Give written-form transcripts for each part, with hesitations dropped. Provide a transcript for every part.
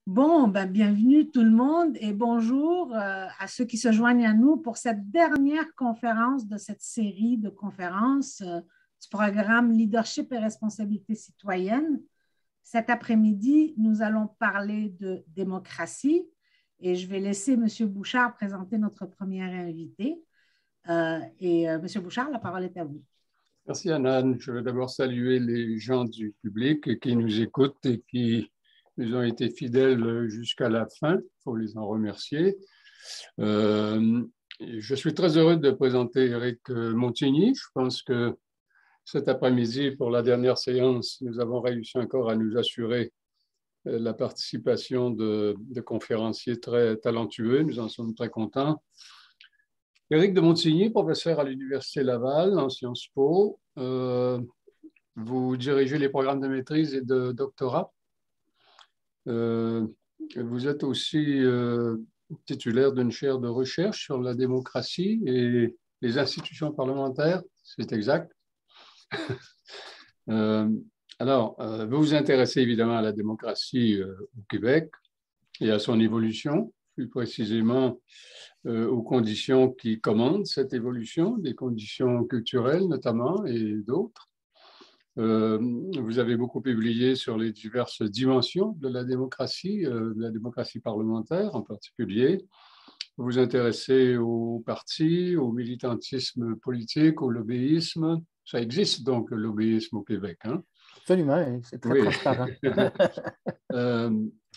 Bon, ben, bienvenue tout le monde et bonjour à ceux qui se joignent à nous pour cette dernière conférence de cette série de conférences du programme Leadership et responsabilité citoyenne. Cet après-midi, nous allons parler de démocratie et je vais laisser M. Bouchard présenter notre premier invité. M. Bouchard, la parole est à vous. Merci, Anne. Je veux d'abord saluer les gens du public qui nous écoutent et qui nous ont été fidèles jusqu'à la fin. Il faut les en remercier. Je suis très heureux de présenter Éric Montigny. Je pense que cet après-midi, pour la dernière séance, nous avons réussi encore à nous assurer la participation de conférenciers très talentueux. Nous en sommes très contents. Éric de Montigny, professeur à l'Université Laval en Sciences Po. Vous dirigez les programmes de maîtrise et de doctorat. Vous êtes aussi titulaire d'une chaire de recherche sur la démocratie et les institutions parlementaires, c'est exact. Vous vous intéressez évidemment à la démocratie au Québec et à son évolution, plus précisément aux conditions qui commandent cette évolution, des conditions culturelles notamment et d'autres. Vous avez beaucoup publié sur les diverses dimensions de la démocratie parlementaire en particulier. Vous vous intéressez aux partis, au militantisme politique, au lobbyisme. Ça existe donc, le lobbyisme au Québec, hein? Absolument, c'est très transparent.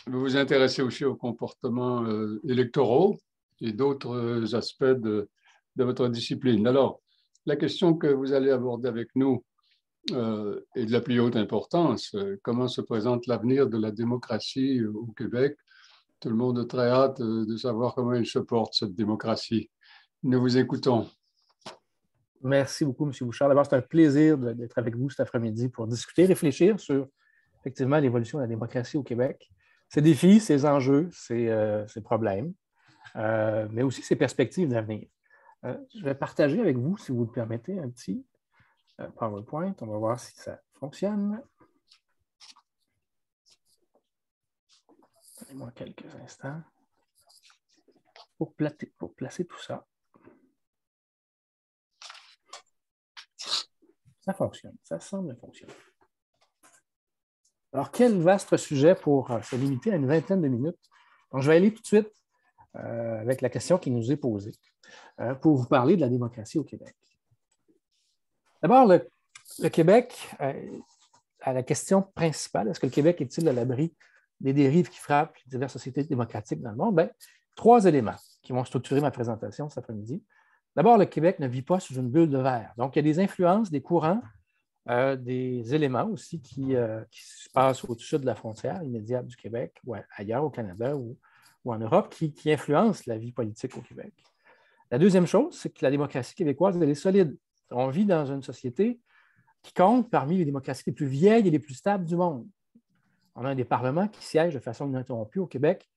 Vous vous intéressez aussi aux comportements électoraux et d'autres aspects de votre discipline. Alors, la question que vous allez aborder avec nous est de la plus haute importance. Comment se présente l'avenir de la démocratie au Québec? Tout le monde a très hâte de savoir comment elle se porte, cette démocratie. Nous vous écoutons. Merci beaucoup, M. Bouchard. D'abord, c'est un plaisir d'être avec vous cet après-midi pour discuter, réfléchir sur effectivement l'évolution de la démocratie au Québec, ses défis, ses enjeux, ses problèmes, mais aussi ses perspectives d'avenir. Je vais partager avec vous, si vous le permettez, un petit PowerPoint. On va voir si ça fonctionne. Donnez-moi quelques instants pour placer tout ça. Ça fonctionne, ça semble fonctionner. Alors, quel vaste sujet pour se limiter à une vingtaine de minutes. Donc, je vais aller tout de suite avec la question qui nous est posée pour vous parler de la démocratie au Québec. D'abord, le Québec a la question principale, est-ce que le Québec est-il à l'abri des dérives qui frappent les diverses sociétés démocratiques dans le monde? Bien, trois éléments qui vont structurer ma présentation cet après-midi. D'abord, le Québec ne vit pas sous une bulle de verre. Donc, il y a des influences, des courants, des éléments aussi qui se passent au-dessus de la frontière immédiate du Québec ou ailleurs au Canada ou en Europe qui influencent la vie politique au Québec. La deuxième chose, c'est que la démocratie québécoise, elle est solide. On vit dans une société qui compte parmi les démocraties les plus vieilles et les plus stables du monde. On a des parlements qui siègent de façon ininterrompue au Québec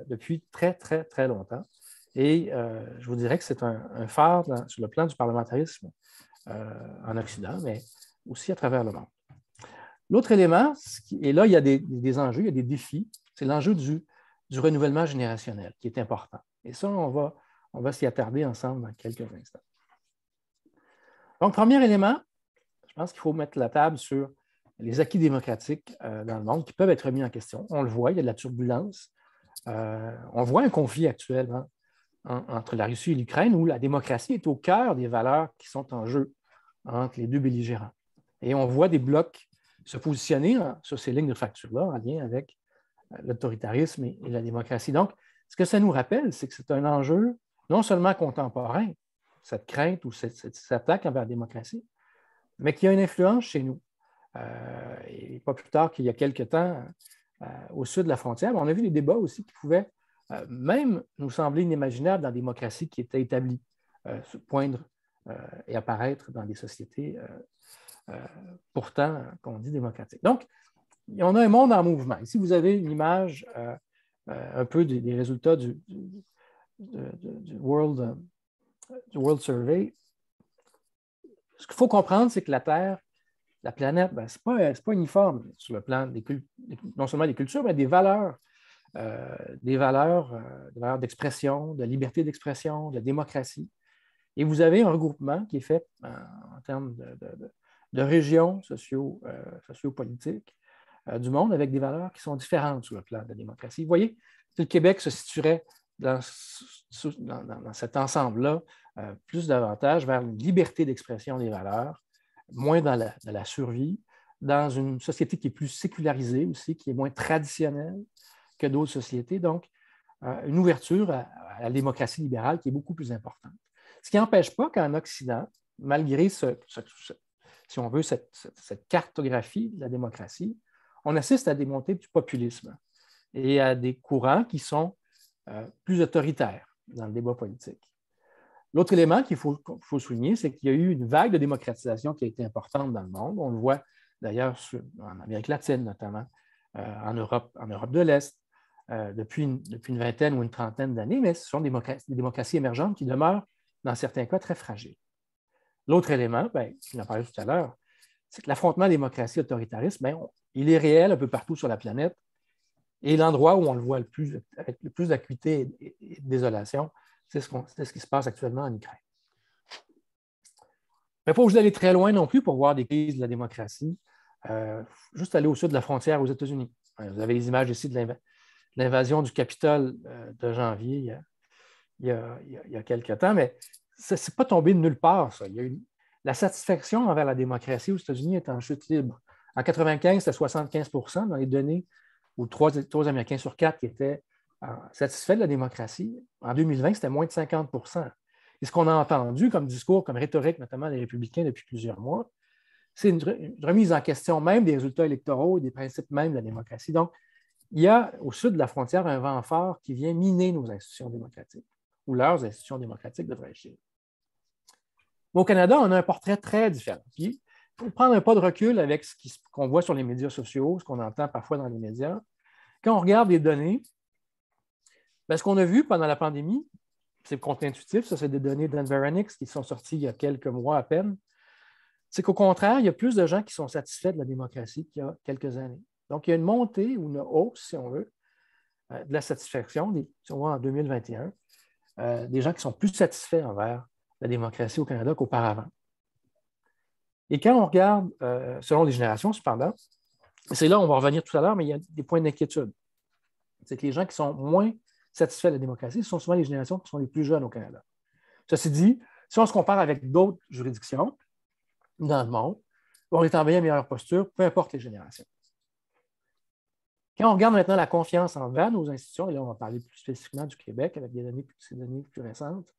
depuis très, très, très longtemps. Et je vous dirais que c'est un phare sur le plan du parlementarisme en Occident, mais aussi à travers le monde. L'autre élément, et là, il y a des enjeux, il y a des défis, c'est l'enjeu du renouvellement générationnel qui est important. Et ça, on va s'y attarder ensemble dans quelques instants. Donc, premier élément, je pense qu'il faut mettre la table sur les acquis démocratiques dans le monde qui peuvent être remis en question. On le voit, il y a de la turbulence. On voit un conflit actuel entre la Russie et l'Ukraine où la démocratie est au cœur des valeurs qui sont en jeu entre les deux belligérants. Et on voit des blocs se positionner sur ces lignes de fracture-là en lien avec l'autoritarisme et la démocratie. Donc, ce que ça nous rappelle, c'est que c'est un enjeu non seulement contemporain, cette crainte ou cette attaque envers la démocratie, mais qui a une influence chez nous. Et pas plus tard qu'il y a quelques temps, au sud de la frontière, on a vu des débats aussi qui pouvaient même nous sembler inimaginables dans la démocratie qui était établie, se poindre et apparaître dans des sociétés pourtant qu'on dit démocratiques. Donc, on a un monde en mouvement. Ici, vous avez une image un peu des résultats du World Survey. Ce qu'il faut comprendre, c'est que la Terre, la planète, ce n'est pas uniforme sur le plan non seulement des cultures, mais des valeurs des valeurs d'expression, de liberté d'expression, de démocratie. Et vous avez un regroupement qui est fait en termes de régions sociopolitiques du monde avec des valeurs qui sont différentes sur le plan de la démocratie. Vous voyez, le Québec se situerait dans cet ensemble-là plus davantage vers une liberté d'expression des valeurs, moins dans la survie, dans une société qui est plus sécularisée aussi, qui est moins traditionnelle que d'autres sociétés. Donc, une ouverture à la démocratie libérale qui est beaucoup plus importante. Ce qui n'empêche pas qu'en Occident, malgré, si on veut, cette cartographie de la démocratie, on assiste à des montées du populisme et à des courants qui sont plus autoritaires dans le débat politique. L'autre élément qu'il faut souligner, c'est qu'il y a eu une vague de démocratisation qui a été importante dans le monde. On le voit d'ailleurs en Amérique latine, notamment en Europe de l'Est, depuis une vingtaine ou une trentaine d'années, mais ce sont des démocraties émergentes qui demeurent, dans certains cas, très fragiles. L'autre élément, je en parlais tout à l'heure, c'est que l'affrontement démocratie-autoritarisme, il est réel un peu partout sur la planète. Et l'endroit où on le voit avec le plus d'acuité et de désolation, c'est ce qui se passe actuellement en Ukraine. Il ne faut pas vous aller très loin non plus pour voir des crises de la démocratie. Juste aller au sud de la frontière aux États-Unis. Vous avez les images ici de l'invasion du Capitole de janvier il y a quelques temps, mais ce n'est pas tombé de nulle part, ça. La satisfaction envers la démocratie aux États-Unis est en chute libre. En 1995, c'était 75% dans les données, ou 3 Américains sur 4 qui étaient satisfaits de la démocratie. En 2020, c'était moins de 50%. Et ce qu'on a entendu comme discours, comme rhétorique, notamment des républicains depuis plusieurs mois, c'est une remise en question même des résultats électoraux et des principes même de la démocratie. Donc, il y a au sud de la frontière un vent fort qui vient miner nos institutions démocratiques, ou leurs institutions démocratiques devraient dire. Au Canada, on a un portrait très différent. Puis, il faut prendre un pas de recul avec ce qu'on voit sur les médias sociaux, ce qu'on entend parfois dans les médias. Quand on regarde les données, ce qu'on a vu pendant la pandémie, c'est contre-intuitif, ça c'est des données d'Environics qui sont sorties il y a quelques mois à peine, c'est qu'au contraire, il y a plus de gens qui sont satisfaits de la démocratie qu'il y a quelques années. Donc, il y a une montée ou une hausse, si on veut, de la satisfaction, si on voit en 2021, des gens qui sont plus satisfaits envers la démocratie au Canada qu'auparavant. Et quand on regarde, selon les générations, cependant, c'est là où on va revenir tout à l'heure, mais il y a des points d'inquiétude. C'est que les gens qui sont moins satisfaits de la démocratie, ce sont souvent les générations qui sont les plus jeunes au Canada. Ceci dit, si on se compare avec d'autres juridictions dans le monde, on est en bien meilleure posture, peu importe les générations. Quand on regarde maintenant la confiance envers nos institutions, et là on va parler plus spécifiquement du Québec avec ces données plus récentes,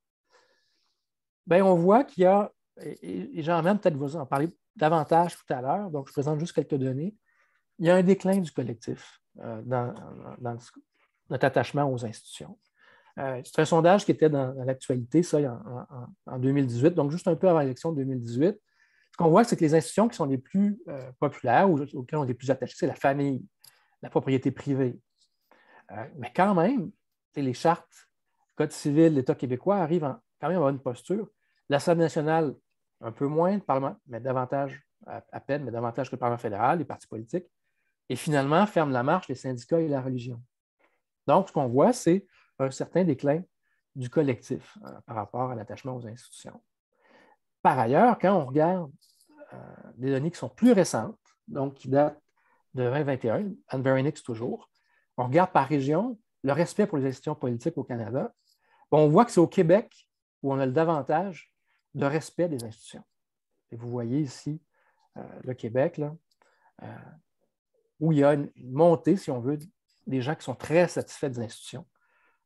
on voit qu'il y a, et Jean-Amène peut-être vous en parler davantage tout à l'heure, donc je présente juste quelques données, il y a un déclin du collectif dans notre attachement aux institutions. C'est un sondage qui était dans l'actualité, ça, en 2018, donc juste un peu avant l'élection de 2018. Ce qu'on voit, c'est que les institutions qui sont les plus populaires ou auxquelles on est les plus attachés, c'est la famille, la propriété privée. Mais quand même, les chartes, le Code civil, l'État québécois arrivent quand même à avoir une posture. L'Assemblée nationale, un peu moins, le Parlement, mais davantage, à peine, mais davantage que le Parlement fédéral, les partis politiques, et finalement ferme la marche les syndicats et la religion. Donc, ce qu'on voit, c'est un certain déclin du collectif par rapport à l'attachement aux institutions. Par ailleurs, quand on regarde des données qui sont plus récentes, donc qui datent de 2021, Environics toujours, on regarde par région le respect pour les institutions politiques au Canada, on voit que c'est au Québec où on a le davantage de respect des institutions. Et vous voyez ici le Québec, là, où il y a une montée, si on veut, des gens qui sont très satisfaits des institutions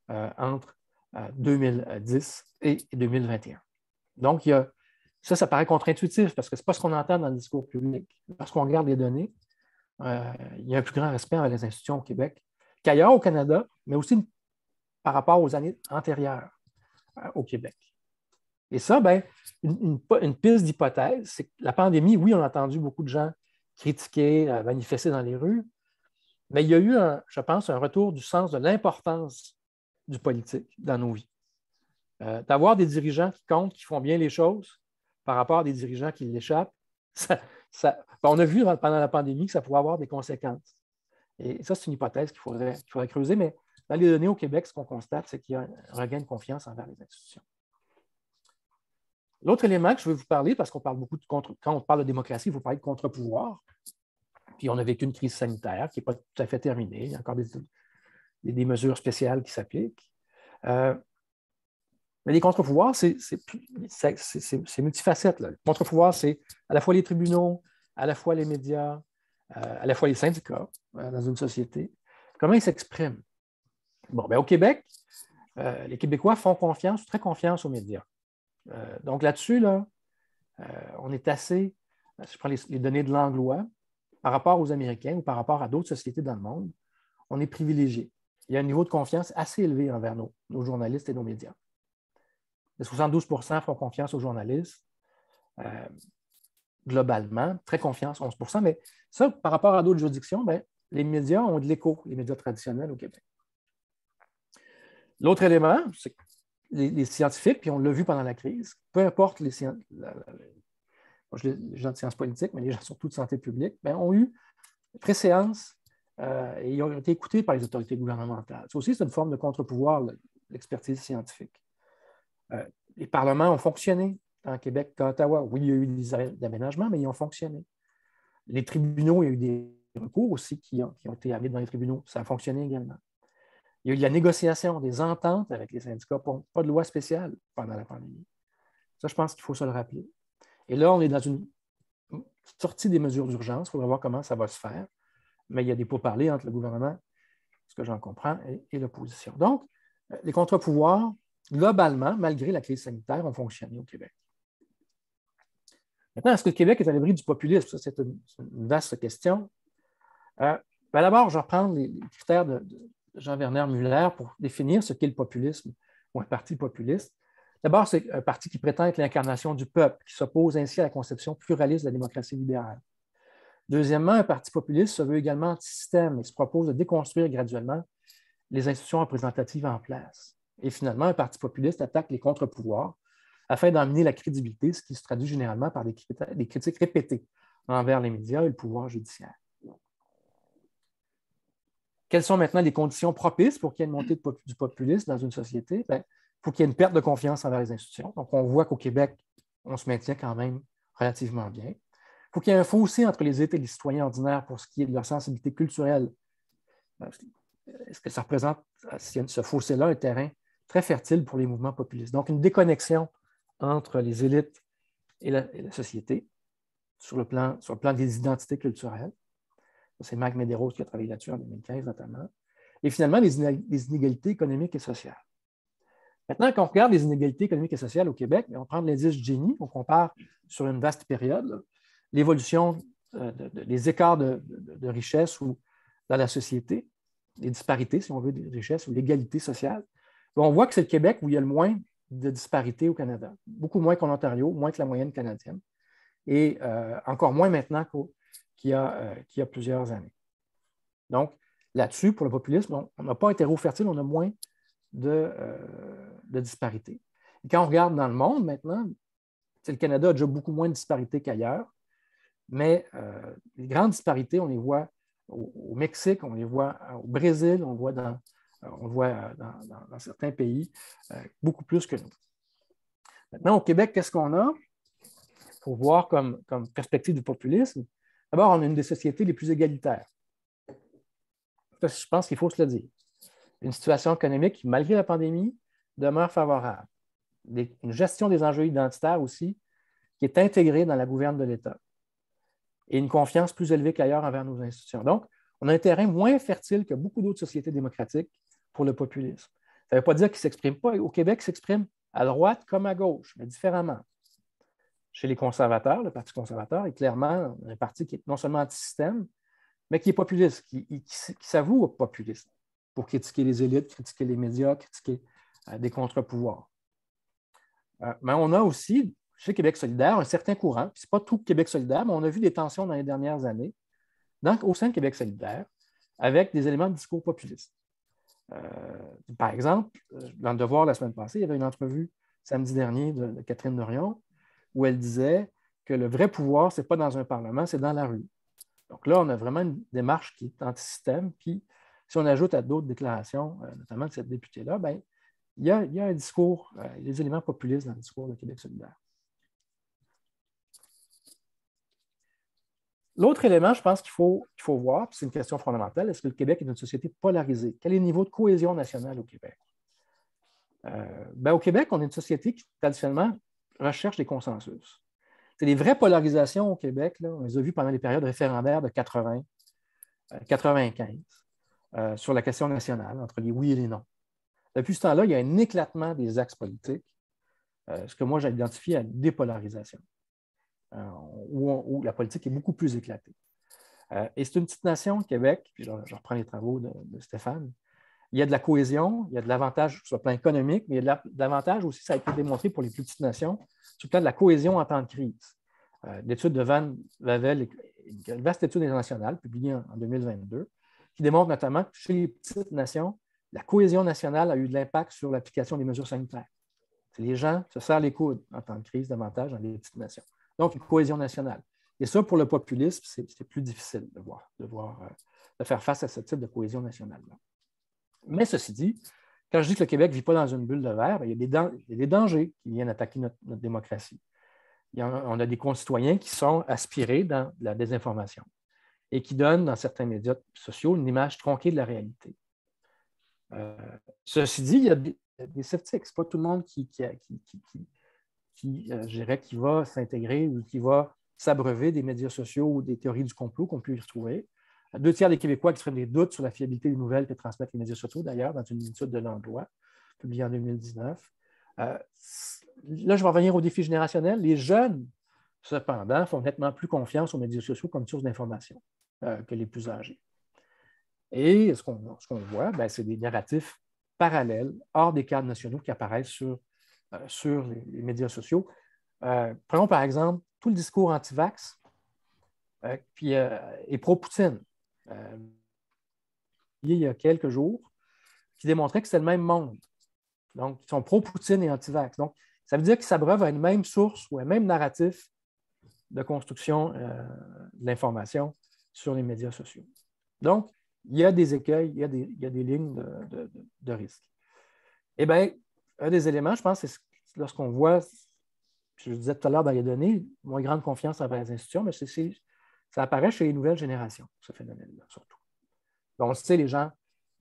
entre 2010 et 2021. Donc, ça paraît contre-intuitif parce que ce n'est pas ce qu'on entend dans le discours public. Lorsqu'on regarde les données, il y a un plus grand respect envers les institutions au Québec qu'ailleurs au Canada, mais aussi par rapport aux années antérieures au Québec. Et ça, une piste d'hypothèse, c'est que la pandémie, oui, on a entendu beaucoup de gens critiquer, manifester dans les rues, mais il y a eu, je pense, un retour du sens de l'importance du politique dans nos vies. D'avoir des dirigeants qui comptent, qui font bien les choses par rapport à des dirigeants qui l'échappent, on a vu pendant la pandémie que ça pouvait avoir des conséquences. Et ça, c'est une hypothèse qu'il faudrait creuser, mais dans les données au Québec, ce qu'on constate, c'est qu'il y a un regain de confiance envers les institutions. L'autre élément que je veux vous parler, parce qu'on parle beaucoup de quand on parle de démocratie, il faut parler de contre-pouvoir. Puis on a vécu une crise sanitaire qui n'est pas tout à fait terminée. Il y a encore des mesures spéciales qui s'appliquent. Mais les contre-pouvoirs, c'est multifacette. Là. Le contre-pouvoir, c'est à la fois les tribunaux, à la fois les médias, à la fois les syndicats dans une société. Comment ils s'expriment? Bon, bien, au Québec, les Québécois font confiance, très confiance aux médias. Donc là-dessus, là, on est assez, si je prends les données de l'Anglois, par rapport aux Américains ou par rapport à d'autres sociétés dans le monde, on est privilégié. Il y a un niveau de confiance assez élevé envers nos journalistes et nos médias. 72 font confiance aux journalistes, globalement, très confiance, 11 mais ça, par rapport à d'autres juridictions, bien, les médias ont de l'écho, les médias traditionnels au Québec. L'autre élément, c'est que les scientifiques, puis on l'a vu pendant la crise, peu importe les gens de sciences politiques, mais les gens surtout de santé publique, bien, ont eu préséance et ils ont été écoutés par les autorités gouvernementales. Ça aussi, c'est une forme de contre-pouvoir, l'expertise scientifique. Les parlements ont fonctionné en Québec qu'à Ottawa. Oui, il y a eu des arrêts d'aménagement, mais ils ont fonctionné. Les tribunaux, il y a eu des recours aussi qui ont été amenés dans les tribunaux. Ça a fonctionné également. Il y a eu de la négociation, des ententes avec les syndicats, pas de loi spéciale pendant la pandémie. Ça, je pense qu'il faut se le rappeler. Et là, on est dans une sortie des mesures d'urgence. Il faudra voir comment ça va se faire. Mais il y a des pourparlers entre le gouvernement, ce que j'en comprends, et l'opposition. Donc, les contre-pouvoirs, globalement, malgré la crise sanitaire, ont fonctionné au Québec. Maintenant, est-ce que le Québec est à l'abri du populisme? Ça, c'est une vaste question. D'abord, je vais reprendre les critères de Jean-Werner Muller pour définir ce qu'est le populisme ou un parti populiste. D'abord, c'est un parti qui prétend être l'incarnation du peuple, qui s'oppose ainsi à la conception pluraliste de la démocratie libérale. Deuxièmement, un parti populiste se veut également anti-système et se propose de déconstruire graduellement les institutions représentatives en place. Et finalement, un parti populiste attaque les contre-pouvoirs afin d'emmener la crédibilité, ce qui se traduit généralement par des critiques répétées envers les médias et le pouvoir judiciaire. Quelles sont maintenant les conditions propices pour qu'il y ait une montée du populisme dans une société? Bien, il faut qu'il y ait une perte de confiance envers les institutions. Donc, on voit qu'au Québec, on se maintient quand même relativement bien. Il faut qu'il y ait un fossé entre les élites et les citoyens ordinaires pour ce qui est de leur sensibilité culturelle. Est-ce que ça représente, ce fossé-là, un terrain très fertile pour les mouvements populistes? Donc, une déconnexion entre les élites et la société sur le plan des identités culturelles. C'est Marc Medeiros qui a travaillé là-dessus en 2015 notamment. Et finalement, les inégalités économiques et sociales. Maintenant, quand on regarde les inégalités économiques et sociales au Québec, on prend l'indice Gini, on compare sur une vaste période l'évolution des écarts de richesse ou dans la société, les disparités, si on veut, de richesse ou l'égalité sociale. On voit que c'est le Québec où il y a le moins de disparités au Canada. Beaucoup moins qu'en Ontario, moins que la moyenne canadienne. Et encore moins maintenant qu'il y a plusieurs années. Donc, là-dessus, pour le populisme, on n'a pas un terreau fertile, on a moins de disparités. Et quand on regarde dans le monde maintenant, le Canada a déjà beaucoup moins de disparités qu'ailleurs, mais les grandes disparités, on les voit au Mexique, on les voit au Brésil, on le voit dans certains pays, beaucoup plus que nous. Maintenant, au Québec, qu'est-ce qu'on a? Pour voir comme perspective du populisme, d'abord, on a une des sociétés les plus égalitaires. Ça, je pense qu'il faut se le dire. Une situation économique qui, malgré la pandémie, demeure favorable. Une gestion des enjeux identitaires aussi, qui est intégrée dans la gouverne de l'État. Et une confiance plus élevée qu'ailleurs envers nos institutions. Donc, on a un terrain moins fertile que beaucoup d'autres sociétés démocratiques pour le populisme. Ça ne veut pas dire qu'il ne s'exprime pas. Au Québec, il s'exprime à droite comme à gauche, mais différemment. Chez les conservateurs, le Parti conservateur est clairement un parti qui est non seulement anti-système, mais qui est populiste, qui s'avoue populiste pour critiquer les élites, critiquer les médias, critiquer des contre-pouvoirs. Mais on a aussi, chez Québec solidaire, un certain courant, ce n'est pas tout Québec solidaire, mais on a vu des tensions dans les dernières années au sein de Québec solidaire avec des éléments de discours populistes. Par exemple, dans Le Devoir la semaine passée, il y avait une entrevue samedi dernier de Catherine Dorion où elle disait que le vrai pouvoir, ce n'est pas dans un parlement, c'est dans la rue. Donc là, on a vraiment une démarche qui est anti-système. Puis, si on ajoute à d'autres déclarations, notamment de cette députée-là, bien, il y a un discours, des éléments populistes dans le discours de Québec solidaire. L'autre élément, je pense qu'il faut voir, puis c'est une question fondamentale, est-ce que le Québec est une société polarisée? Quel est le niveau de cohésion nationale au Québec? Au Québec, on est une société qui, traditionnellement, recherche des consensus. C'est les vraies polarisations au Québec, là, on les a vues pendant les périodes référendaires de 80, 95, sur la question nationale, entre les oui et les non. Depuis ce temps-là, il y a un éclatement des axes politiques, ce que moi j'ai identifié à une dépolarisation, où la politique est beaucoup plus éclatée. Et c'est une petite nation, Québec, puis je reprends les travaux de Stéphane. Il y a de la cohésion, il y a de l'avantage sur le plan économique, mais il y a de l'avantage aussi, ça a été démontré pour les plus petites nations, sur le plan de la cohésion en temps de crise. L'étude de Van Wavel, une vaste étude internationale publiée en 2022, qui démontre notamment que chez les petites nations, la cohésion nationale a eu de l'impact sur l'application des mesures sanitaires. Les gens se serrent les coudes en temps de crise davantage dans les petites nations. Donc, une cohésion nationale. Et ça, pour le populisme, c'est plus difficile de faire face à ce type de cohésion nationale-là. Mais ceci dit, quand je dis que le Québec ne vit pas dans une bulle de verre, il y a des dangers qui viennent attaquer notre démocratie. On a des concitoyens qui sont aspirés dans la désinformation et qui donnent dans certains médias sociaux une image tronquée de la réalité. Ceci dit, il y a des sceptiques. Ce n'est pas tout le monde qui va s'intégrer ou qui va s'abreuver des médias sociaux ou des théories du complot qu'on peut y retrouver. 2 tiers des Québécois expriment des doutes sur la fiabilité des nouvelles que transmettent les médias sociaux, d'ailleurs, dans une étude de l'emploi publiée en 2019. Là, je vais revenir au défi générationnel. Les jeunes, cependant, font nettement plus confiance aux médias sociaux comme source d'information que les plus âgés. Et ce qu'on voit, c'est des narratifs parallèles, hors des cadres nationaux qui apparaissent sur les médias sociaux. Prenons par exemple tout le discours anti-vax et pro-Poutine. Il y a quelques jours, qui démontrait que c'est le même monde. Donc, ils sont pro-Poutine et anti-vax. Donc, ça veut dire qu'ils s'abreuvent à une même source ou à un même narratif de construction de l'information sur les médias sociaux. Donc, il y a des écueils, il y a des lignes de risque. Eh bien, un des éléments, je pense, c'est lorsqu'on voit, je le disais tout à l'heure dans les données, moins grande confiance envers les institutions, mais ça apparaît chez les nouvelles générations, ce phénomène-là, surtout. Donc, on le sait, les gens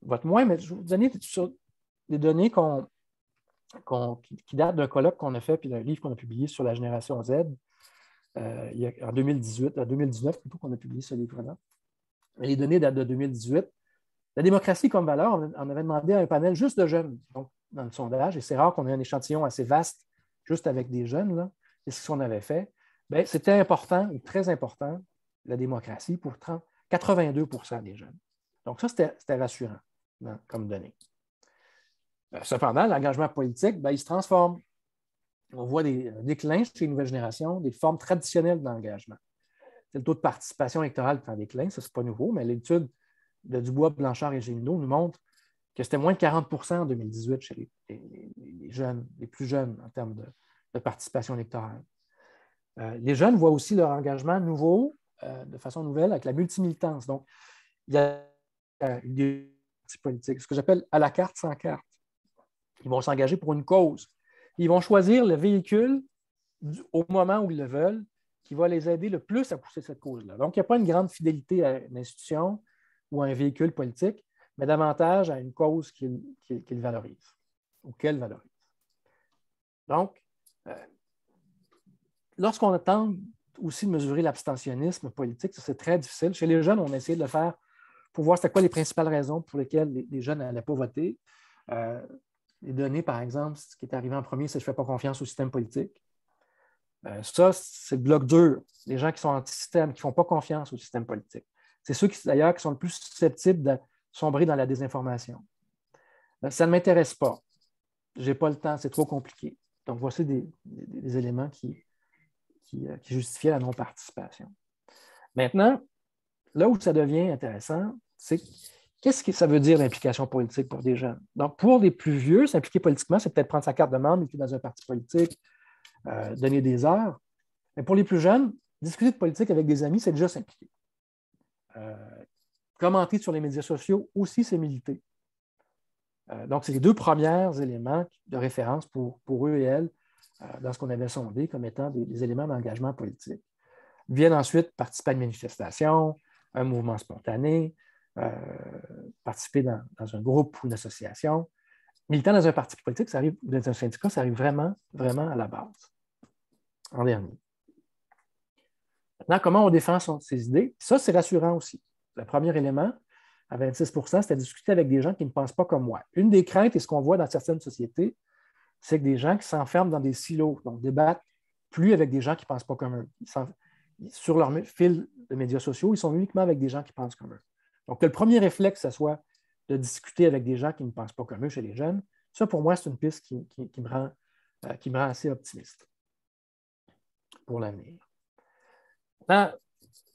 votent moins, mais je vais vous donner des données qui datent d'un colloque qu'on a fait, puis d'un livre qu'on a publié sur la génération Z, en 2019, plutôt qu'on a publié ce livre-là. Les données datent de 2018. La démocratie comme valeur, on avait demandé à un panel juste de jeunes, donc dans le sondage, et c'est rare qu'on ait un échantillon assez vaste juste avec des jeunes, là, et ce qu'on avait fait. Bien, c'était important, ou très important, la démocratie, pour 82 % des jeunes. Donc ça, c'était rassurant comme données. Cependant, l'engagement politique, il se transforme. On voit des déclins chez les nouvelles générations, des formes traditionnelles d'engagement. C'est le taux de participation électorale qui est en déclin, ça, ce n'est pas nouveau, mais l'étude de Dubois, Blanchard et Gélineau nous montre que c'était moins de 40 % en 2018 chez les jeunes, les plus jeunes en termes de participation électorale. Les jeunes voient aussi leur engagement nouveau, de façon nouvelle, avec la multimilitance. Donc, il y a des partis politiques, ce que j'appelle à la carte sans carte. Ils vont s'engager pour une cause. Ils vont choisir le véhicule au moment où ils le veulent qui va les aider le plus à pousser cette cause-là. Donc, il n'y a pas une grande fidélité à une institution ou à un véhicule politique, mais davantage à une cause qu'ils valorisent ou qu'elle valorise. Donc, lorsqu'on tente aussi de mesurer l'abstentionnisme politique, c'est très difficile. Chez les jeunes, on a essayé de le faire pour voir c'était quoi les principales raisons pour lesquelles les jeunes n'allaient pas voter. Les données, par exemple, ce qui est arrivé en premier, c'est « je ne fais pas confiance au système politique ». Ça, c'est le bloc dur, les gens qui sont anti-système, qui ne font pas confiance au système politique. C'est ceux, d'ailleurs, qui sont le plus susceptibles de sombrer dans la désinformation. Ça ne m'intéresse pas. Je n'ai pas le temps, c'est trop compliqué. Donc, voici des éléments qui justifiaient la non-participation. Maintenant, là où ça devient intéressant, c'est qu'est-ce que ça veut dire l'implication politique pour des jeunes? Donc, pour les plus vieux, s'impliquer politiquement, c'est peut-être prendre sa carte de membre, militer dans un parti politique, donner des heures. Mais pour les plus jeunes, discuter de politique avec des amis, c'est déjà s'impliquer. commenter sur les médias sociaux aussi, c'est militer. Donc, c'est les deux premiers éléments de référence pour eux et elles dans ce qu'on avait sondé comme étant des éléments d'engagement politique. Ils viennent ensuite participer à une manifestation, un mouvement spontané, participer dans un groupe ou une association. Militant dans un parti politique, ça arrive, dans un syndicat, ça arrive vraiment, vraiment à la base, en dernier. Maintenant, comment on défend ses idées? Ça, c'est rassurant aussi. Le premier élément, à 26 %, c'était discuter avec des gens qui ne pensent pas comme moi. Une des craintes, et ce qu'on voit dans certaines sociétés, c'est que des gens qui s'enferment dans des silos, donc débattent plus avec des gens qui ne pensent pas comme eux. Sur leur fil de médias sociaux, ils sont uniquement avec des gens qui pensent comme eux. Donc, que le premier réflexe, ce soit de discuter avec des gens qui ne pensent pas comme eux chez les jeunes, ça, pour moi, c'est une piste qui me rend assez optimiste pour l'avenir. Dans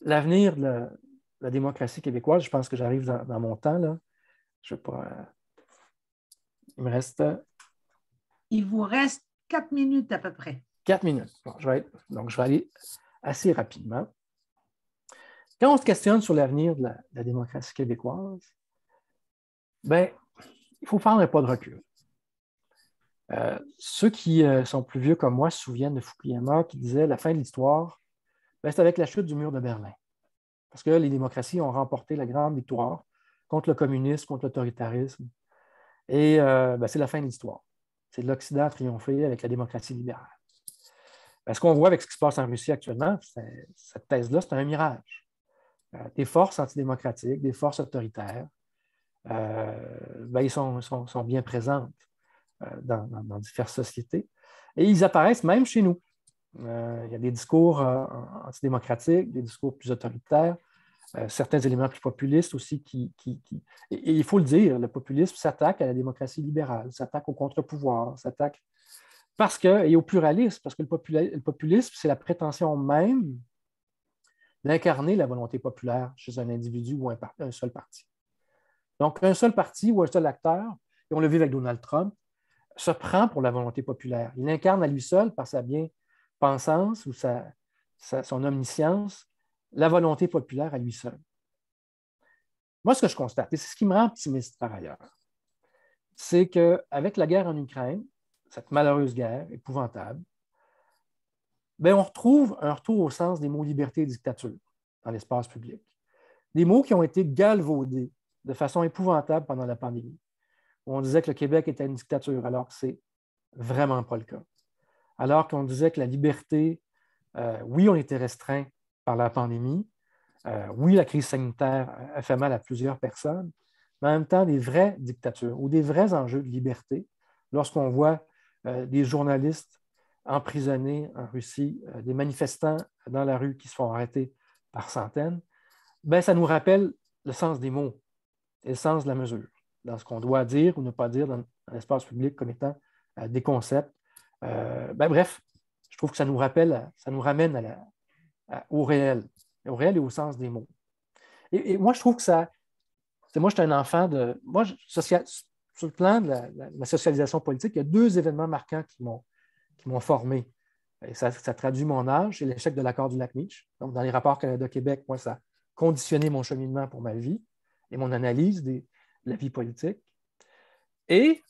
l'avenir de la démocratie québécoise, je pense que j'arrive dans mon temps, là. Je ne sais pas. Il me reste. Il vous reste 4 minutes à peu près. 4 minutes. Bon, je vais aller assez rapidement. Quand on se questionne sur l'avenir de la démocratie québécoise, bien, il faut faire un pas de recul. Ceux qui sont plus vieux comme moi se souviennent de Fukuyama qui disait la fin de l'histoire, ben, c'est avec la chute du mur de Berlin. Parce que les démocraties ont remporté la grande victoire contre le communisme, contre l'autoritarisme. Et ben, c'est la fin de l'histoire. C'est l'Occident a triomphé avec la démocratie libérale. Ben, ce qu'on voit avec ce qui se passe en Russie actuellement, cette thèse-là, c'est un mirage. Des forces antidémocratiques, des forces autoritaires, ben, ils sont bien présentes dans diverses sociétés. Et ils apparaissent même chez nous. Il y a des discours antidémocratiques, des discours plus autoritaires, certains éléments plus populistes aussi et il faut le dire, le populisme s'attaque à la démocratie libérale, s'attaque au contre-pouvoir, s'attaque et au pluralisme, parce que le populisme, c'est la prétention même d'incarner la volonté populaire chez un individu ou un seul parti. Donc, un seul parti ou un seul acteur, et on le vit avec Donald Trump, se prend pour la volonté populaire. Il incarne à lui seul, par sa bien-pensance ou son omniscience, la volonté populaire à lui seul. Moi, ce que je constate, et c'est ce qui me rend optimiste par ailleurs, c'est qu'avec la guerre en Ukraine, cette malheureuse guerre épouvantable, bien, on retrouve un retour au sens des mots liberté et dictature dans l'espace public. Des mots qui ont été galvaudés de façon épouvantable pendant la pandémie. On disait que le Québec était une dictature, alors que ce n'est vraiment pas le cas. Alors qu'on disait que la liberté, oui, on était restreint par la pandémie, oui, la crise sanitaire a fait mal à plusieurs personnes, mais en même temps, des vraies dictatures ou des vrais enjeux de liberté, lorsqu'on voit des journalistes emprisonnés en Russie, des manifestants dans la rue qui se font arrêter par centaines, bien, ça nous rappelle le sens des mots et le sens de la mesure, dans ce qu'on doit dire ou ne pas dire dans l'espace public comme étant des concepts. Bref, je trouve que ça nous ramène au réel et au sens des mots. Et moi, je trouve que moi, je suis un enfant de... Moi, sur le plan de la socialisation politique, il y a 2 événements marquants qui m'ont formé. Et ça traduit mon âge, c'est l'échec de l'accord du Lac-Meach. Donc, dans les rapports Canada-Québec, moi, ça a conditionné mon cheminement pour ma vie et mon analyse de la vie politique. Et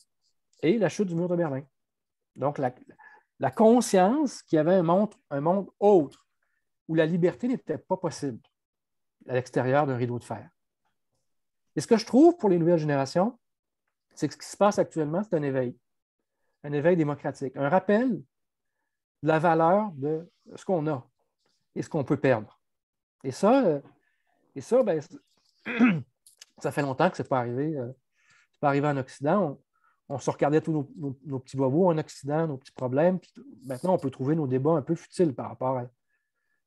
la chute du mur de Berlin. Donc, la conscience qu'il y avait un monde autre, où la liberté n'était pas possible à l'extérieur d'un rideau de fer. Et ce que je trouve pour les nouvelles générations, c'est que ce qui se passe actuellement, c'est un éveil démocratique, un rappel de la valeur de ce qu'on a et ce qu'on peut perdre. Et ça ben, ça fait longtemps que ce n'est pas arrivé. C'est pas arrivé en Occident. On se regardait tous nos petits bobos en Occident, nos petits problèmes. Puis maintenant, on peut trouver nos débats un peu futiles par rapport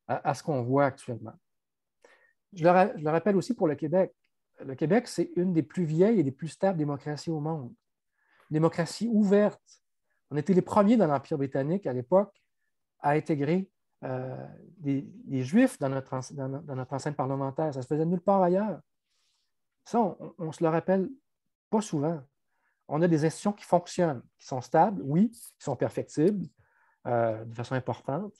à ce qu'on voit actuellement. Je le rappelle aussi pour le Québec. Le Québec, c'est une des plus vieilles et des plus stables démocraties au monde. Une démocratie ouverte. On était les premiers dans l'Empire britannique à l'époque à intégrer des Juifs dans notre enceinte parlementaire. Ça se faisait nulle part ailleurs. Ça, on se le rappelle pas souvent. On a des institutions qui fonctionnent, qui sont stables, oui, qui sont perfectibles de façon importante,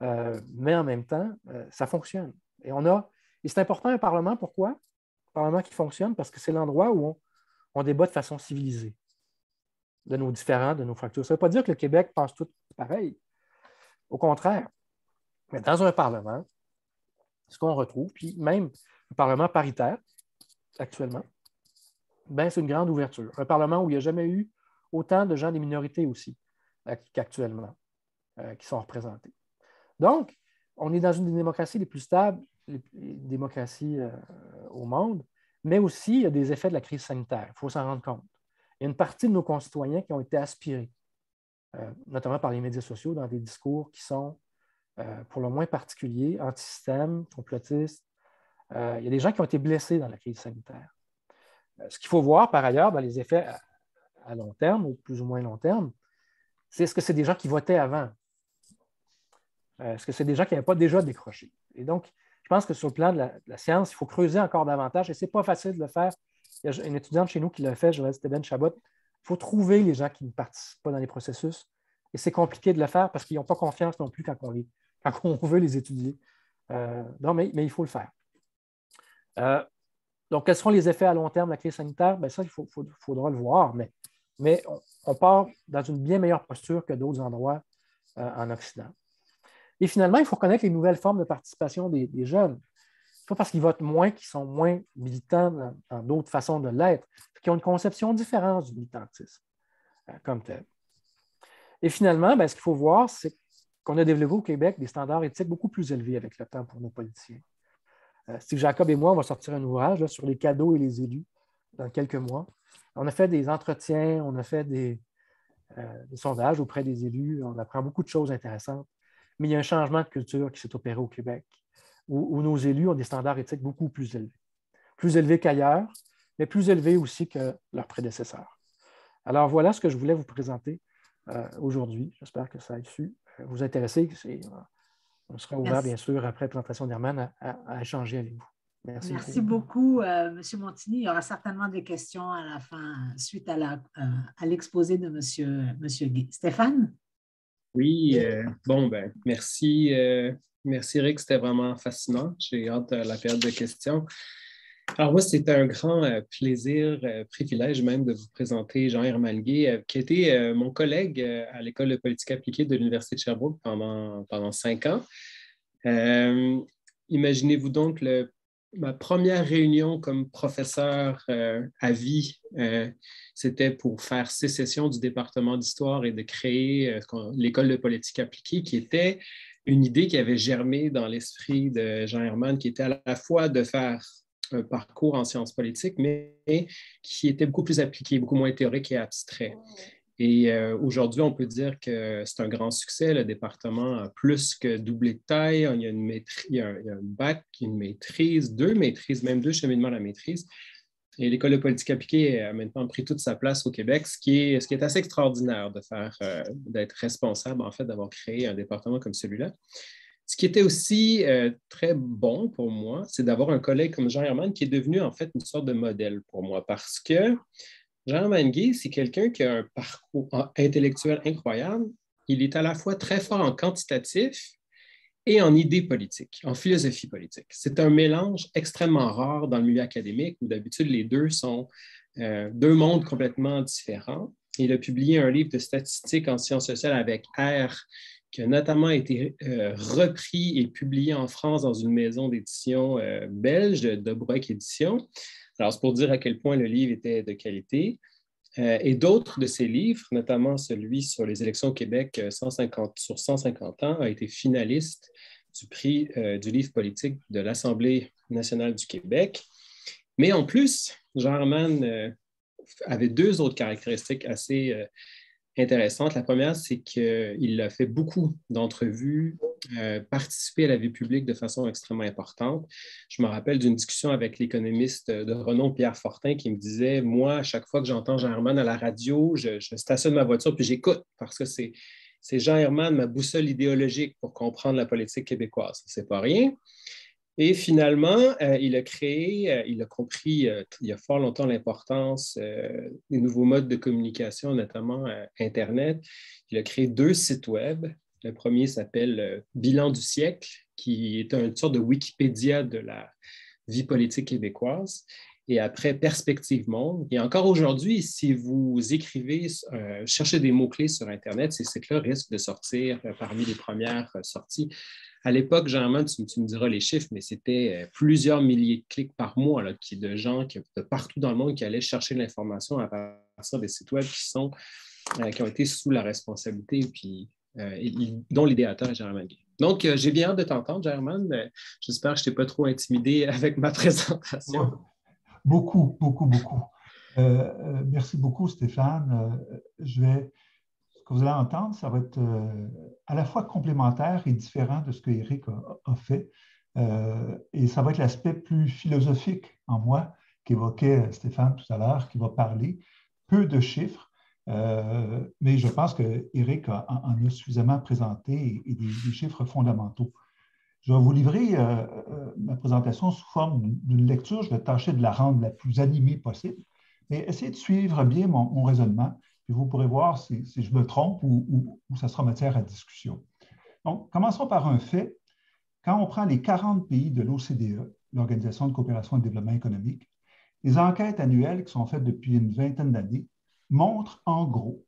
mais en même temps, ça fonctionne. Et Et c'est important un Parlement, pourquoi? Un Parlement qui fonctionne parce que c'est l'endroit où on débat de façon civilisée de nos différends, de nos fractures. Ça ne veut pas dire que le Québec pense tout pareil. Au contraire. Mais dans un Parlement, ce qu'on retrouve, puis même un Parlement paritaire, actuellement, ben, c'est une grande ouverture. Un Parlement où il n'y a jamais eu autant de gens des minorités aussi qu'actuellement qui sont représentés. Donc, on est dans une des démocraties les plus stables, les démocraties au monde, mais aussi il y a des effets de la crise sanitaire. Il faut s'en rendre compte. Il y a une partie de nos concitoyens qui ont été aspirés, notamment par les médias sociaux, dans des discours qui sont, pour le moins particuliers, anti-système, complotistes. Il y a des gens qui ont été blessés dans la crise sanitaire. Ce qu'il faut voir, par ailleurs, dans les effets à long terme, ou plus ou moins long terme, c'est est-ce que c'est des gens qui votaient avant? Est-ce que c'est des gens qui n'avaient pas déjà décroché? Et donc, je pense que sur le plan de la science, il faut creuser encore davantage, et ce n'est pas facile de le faire. Il y a une étudiante chez nous qui l'a fait, Joëlle Steben Chabot. Il faut trouver les gens qui ne participent pas dans les processus, et c'est compliqué de le faire parce qu'ils n'ont pas confiance non plus quand on veut les étudier. Non, mais il faut le faire. Donc, quels seront les effets à long terme de la crise sanitaire? Bien, ça, il faudra le voir, mais on part dans une bien meilleure posture que d'autres endroits en Occident. Et finalement, il faut connaître les nouvelles formes de participation des jeunes. Ce n'est pas parce qu'ils votent moins qu'ils sont moins militants dans d'autres façons de l'être, qu'ils ont une conception différente du militantisme comme tel. Et finalement, bien, ce qu'il faut voir, c'est qu'on a développé au Québec des standards éthiques beaucoup plus élevés avec le temps pour nos politiciens. Steve Jacob et moi, on va sortir un ouvrage là, sur les cadeaux et les élus dans quelques mois. On a fait des entretiens, on a fait des sondages auprès des élus, on apprend beaucoup de choses intéressantes, mais il y a un changement de culture qui s'est opéré au Québec, où nos élus ont des standards éthiques beaucoup plus élevés qu'ailleurs, mais plus élevés aussi que leurs prédécesseurs. Alors voilà ce que je voulais vous présenter aujourd'hui. J'espère que ça a su vous intéresser. On sera ouvert, bien sûr, après la présentation d'Herman, à échanger avec vous. Merci beaucoup, M. Montigny. Il y aura certainement des questions à la fin, suite à l'exposé de M. Guy. Stéphane? Oui, merci. Merci, Rick. C'était vraiment fascinant. J'ai hâte de la période de questions. Alors, moi, c'est un grand plaisir, privilège même de vous présenter Jean-Herman Guay, qui a été mon collègue à l'École de politique appliquée de l'Université de Sherbrooke pendant 5 ans. Imaginez-vous donc ma première réunion comme professeur à vie, c'était pour faire sécession du département d'histoire et de créer l'École de politique appliquée, qui était une idée qui avait germé dans l'esprit de Jean-Herman, qui était à la fois de faire un parcours en sciences politiques, mais qui était beaucoup plus appliqué, beaucoup moins théorique et abstrait. Et aujourd'hui, on peut dire que c'est un grand succès. Le département a plus que doublé de taille. Il y a un bac, une maîtrise, 2 maîtrises, même 2 cheminements à la maîtrise. Et l'École de politique appliquée a maintenant pris toute sa place au Québec, ce qui est assez extraordinaire d'être responsable, en fait, d'avoir créé un département comme celui-là. Ce qui était aussi très bon pour moi, c'est d'avoir un collègue comme Jean-Herman qui est devenu, en fait, une sorte de modèle pour moi, parce que Jean-Herman Guay, c'est quelqu'un qui a un parcours intellectuel incroyable. Il est à la fois très fort en quantitatif et en idées politiques, en philosophie politique. C'est un mélange extrêmement rare dans le milieu académique, où d'habitude les deux sont 2 mondes complètement différents. Il a publié un livre de statistiques en sciences sociales avec R, qui a notamment été repris et publié en France dans une maison d'édition belge, Dobroek Éditions. Alors, c'est pour dire à quel point le livre était de qualité. Et d'autres de ses livres, notamment celui sur les élections au Québec sur 150 ans, a été finaliste du prix du livre politique de l'Assemblée nationale du Québec. Mais en plus, Jean-Herman avait 2 autres caractéristiques assez intéressante. La première, c'est qu'il a fait beaucoup d'entrevues, participé à la vie publique de façon extrêmement importante. Je me rappelle d'une discussion avec l'économiste de renom Pierre Fortin qui me disait, moi, à chaque fois que j'entends Jean-Herman à la radio, je stationne ma voiture puis j'écoute parce que c'est Jean-Herman, ma boussole idéologique pour comprendre la politique québécoise. C'est pas rien. Et finalement, il a compris il y a fort longtemps l'importance des nouveaux modes de communication, notamment Internet. Il a créé 2 sites web. Le premier s'appelle Bilan du siècle qui est une sorte de Wikipédia de la vie politique québécoise. Et après, Perspective Monde. Et encore aujourd'hui, si vous écrivez, cherchez des mots-clés sur Internet, ces sites-là risquent de sortir parmi les premières sorties. À l'époque, généralement, tu me diras les chiffres, mais c'était plusieurs milliers de clics par mois là, de gens de partout dans le monde qui allaient chercher l'information à partir des sites web qui ont été sous la responsabilité, puis, dont l'idéateur est Germain Gay. Donc, j'ai bien hâte de t'entendre, Germain. J'espère que je ne t'ai pas trop intimidé avec ma présentation. Ouais. Beaucoup, beaucoup, beaucoup. Merci beaucoup, Stéphane. Ce que vous allez entendre, ça va être à la fois complémentaire et différent de ce que Éric a fait. Et ça va être l'aspect plus philosophique en moi qu'évoquait Stéphane tout à l'heure, qui va parler. Peu de chiffres, mais je pense qu'Éric en a suffisamment présenté et des chiffres fondamentaux. Je vais vous livrer ma présentation sous forme d'une lecture. Je vais tâcher de la rendre la plus animée possible, mais essayez de suivre bien mon raisonnement, puis vous pourrez voir si je me trompe ou ça sera matière à discussion. Donc, commençons par un fait. Quand on prend les 40 pays de l'OCDE, l'Organisation de coopération et de développement économique, les enquêtes annuelles qui sont faites depuis une vingtaine d'années montrent en gros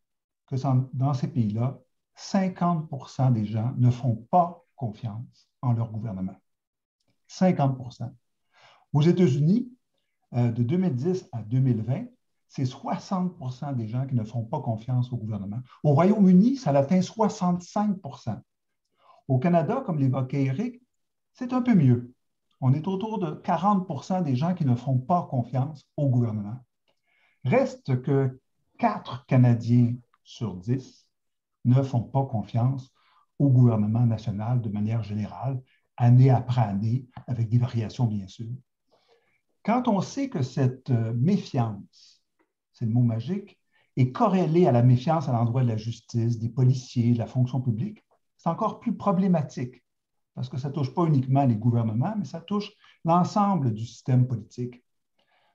que dans ces pays-là, 50% des gens ne font pas confiance en leur gouvernement. 50%. Aux États-Unis, de 2010 à 2020, c'est 60% des gens qui ne font pas confiance au gouvernement. Au Royaume-Uni, ça atteint 65%. Au Canada, comme l'évoquait Éric, c'est un peu mieux. On est autour de 40% des gens qui ne font pas confiance au gouvernement. Reste que 4 Canadiens sur 10 ne font pas confiance au gouvernement national de manière générale, année après année, avec des variations bien sûr. Quand on sait que cette méfiance, c'est le mot magique, est corrélée à la méfiance à l'endroit de la justice, des policiers, de la fonction publique, c'est encore plus problématique parce que ça ne touche pas uniquement les gouvernements, mais ça touche l'ensemble du système politique.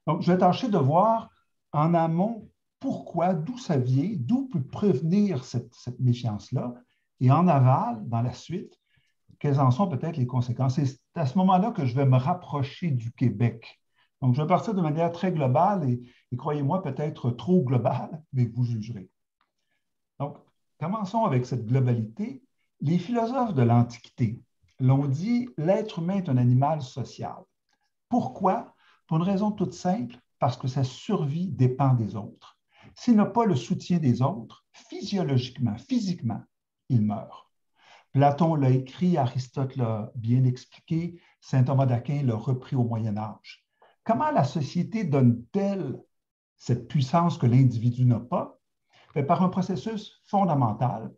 Donc, je vais tâcher de voir en amont pourquoi, d'où ça vient, d'où peut prévenir cette méfiance-là, et en aval, dans la suite, quelles en sont peut-être les conséquences. C'est à ce moment-là que je vais me rapprocher du Québec. Donc, je vais partir de manière très globale et croyez-moi, peut-être trop globale, mais vous jugerez. Donc, commençons avec cette globalité. Les philosophes de l'Antiquité l'ont dit, l'être humain est un animal social. Pourquoi? Pour une raison toute simple, parce que sa survie dépend des autres. S'il n'a pas le soutien des autres, physiologiquement, physiquement, il meurt. Platon l'a écrit, Aristote l'a bien expliqué, saint Thomas d'Aquin l'a repris au Moyen Âge. Comment la société donne-t-elle cette puissance que l'individu n'a pas? Par un processus fondamental.